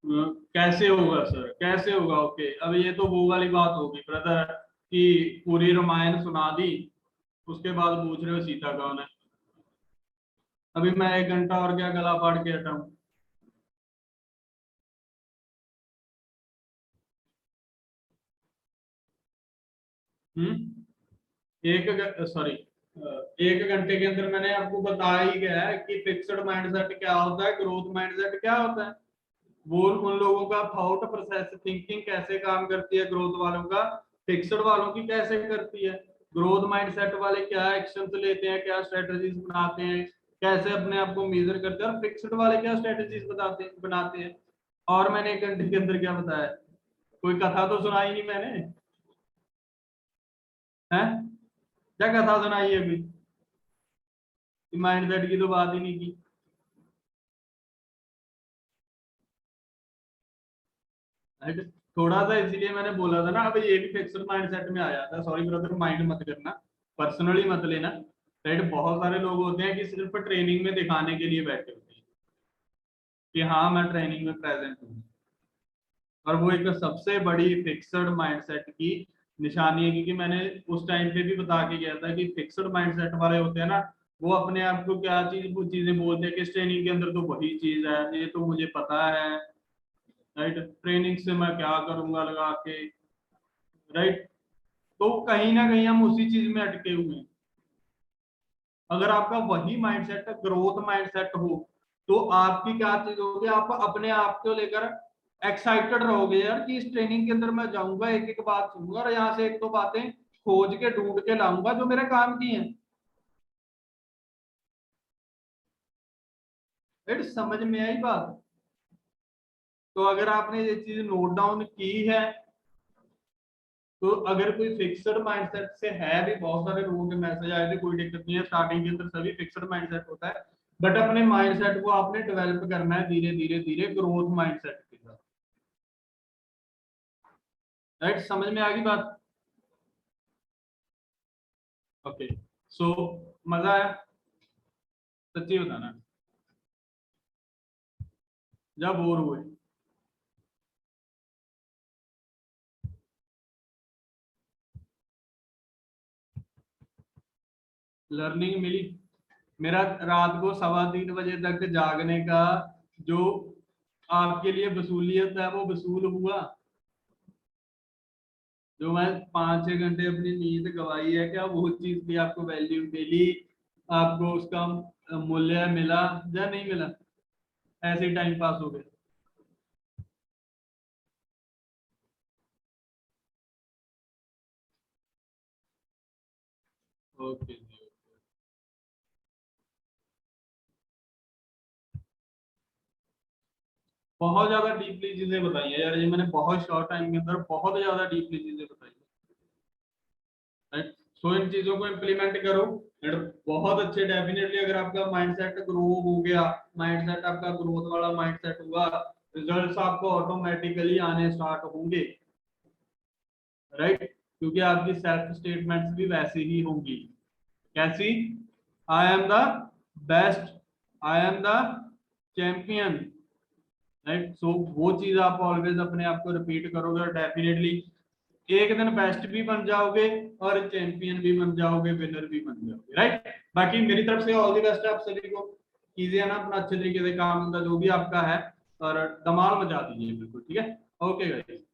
कैसे होगा सर, कैसे होगा? ओके, अब ये तो वो वाली बात होगी ब्रदर कि पूरी रामायण सुना दी, उसके बाद पूछ रहे हो सीता कौन है। अभी मैं 1 घंटा और क्या गला फाड़ के हटाऊं? एक सॉरी 1 घंटे के अंदर मैंने आपको बताया ही गया है कि फिक्स्ड माइंडसेट क्या होता है, ग्रोथ माइंडसेट क्या होता है। वो उन लोगों का थॉट प्रोसेस, थिंकिंग कैसे काम करती है ग्रोथ वालों का, फिक्स्ड वालों की कैसे करती है। ग्रोथ माइंडसेट वाले क्या एक्शंस लेते हैं, क्या स्ट्रेटजीज बनाते हैं, कैसे अपने आप को मेजर करते हैं, और फिक्स्ड वाले क्या स्ट्रेटजीज बनाते हैं। और मैंने 1 घंटे के अंदर क्या बताया? कोई कथा तो सुनाई नहीं मैंने, है? क्या कथा सुनाई है अभी? माइंडसेट की तो बात ही नहीं की। राइट, थोड़ा सा इसीलिए मैंने बोला था ना, अब ये भी फिक्स्ड माइंडसेट में आ जाता है। सॉरी ब्रदर, माइंड मत करना, पर्सनली मत लेना। राइट, बहुत सारे लोग होते हैं कि सिर्फ ट्रेनिंग में दिखाने के लिए बैठे होते हैं कि हाँ मैं ट्रेनिंग में प्रेजेंट हूँ, और वो एक सबसे बड़ी फिक्स्ड माइंडसेट की निशानी है। क्योंकि मैंने उस टाइम पे भी बता के गया था कि फिक्स्ड माइंडसेट वाले होते हैं ना, वो अपने आप को क्या चीज वो चीजें बोलते हैं कि इस ट्रेनिंग के अंदर तो वही चीज है, ये तो मुझे पता है। राइट, ट्रेनिंग से मैं क्या करूंगा लगा के। राइट, तो कहीं ना कहीं हम उसी चीज में अटके हुए हैं। अगर आपका वही माइंडसेट ग्रोथ माइंडसेट हो तो आपकी क्या चीज होगी, आप अपने आप को लेकर एक्साइटेड रहोगे यार कि इस ट्रेनिंग के अंदर मैं जाऊंगा, एक एक बात सुनूंगा, और यहाँ से एक दो बातें खोज के ढूंढ के लाऊंगा जो मेरे काम की हैं। राइट, समझ में आई बात? तो अगर आपने ये चीज नोट डाउन की है, तो अगर कोई फिक्स्ड माइंडसेट से है, भी बहुत सारे लोगों के मैसेज आए थे, कोई दिक्कत नहीं है, स्टार्टिंग के अंदर सभी फिक्स्ड माइंडसेट होता है, बट अपने माइंडसेट को आपने डेवलप करना है धीरे धीरे धीरे ग्रोथ माइंडसेट के साथ। राइट, समझ में आ गई बात? ओके, सो मजा आया? सच्ची बताना, जब बोर हुए? लर्निंग मिली? मेरा रात को 3:15 बजे तक जागने का जो आपके लिए वसूलियत है वो वसूल हुआ? जो मैं 5-6 घंटे अपनी नींद गवाई है, क्या वो चीज की आपको वैल्यू मिली? आपको उसका मूल्य मिला या नहीं मिला? ऐसे ही टाइम पास हो गया? ओके जी। बहुत ज्यादा डीपली चीजें बताई है यार, ये मैंने बहुत शॉर्ट टाइम के अंदर बहुत ज्यादा डीपली चीजें बताई है। सो इन चीजों को इम्प्लीमेंट करो, एंड बहुत अच्छे, डेफिनेटली अगर आपका माइंडसेट ग्रो हो गया, माइंडसेट आपका ग्रोथ वाला माइंडसेट हुआ, रिजल्ट्स आपको ऑटोमेटिकली आने स्टार्ट होंगे। राइट, क्योंकि आपकी सेल्फ स्टेटमेंट्स भी वैसी ही होंगी। कैसी? I am the best, I am the champion. Right, so वो चीज आप ऑलवेज अपने आप को रिपीट करोगे, और डेफिनेटली एक दिन बेस्ट भी बन जाओगे, और चैंपियन भी बन जाओगे, विनर भी बन जाओगे। राइट, बाकी मेरी तरफ से ऑल द बेस्ट है आप सभी को। कीजिए ना अपना अच्छे तरीके से काम, जो भी आपका है, और धमाल मचा दीजिए बिल्कुल, ठीक है? Okay guys.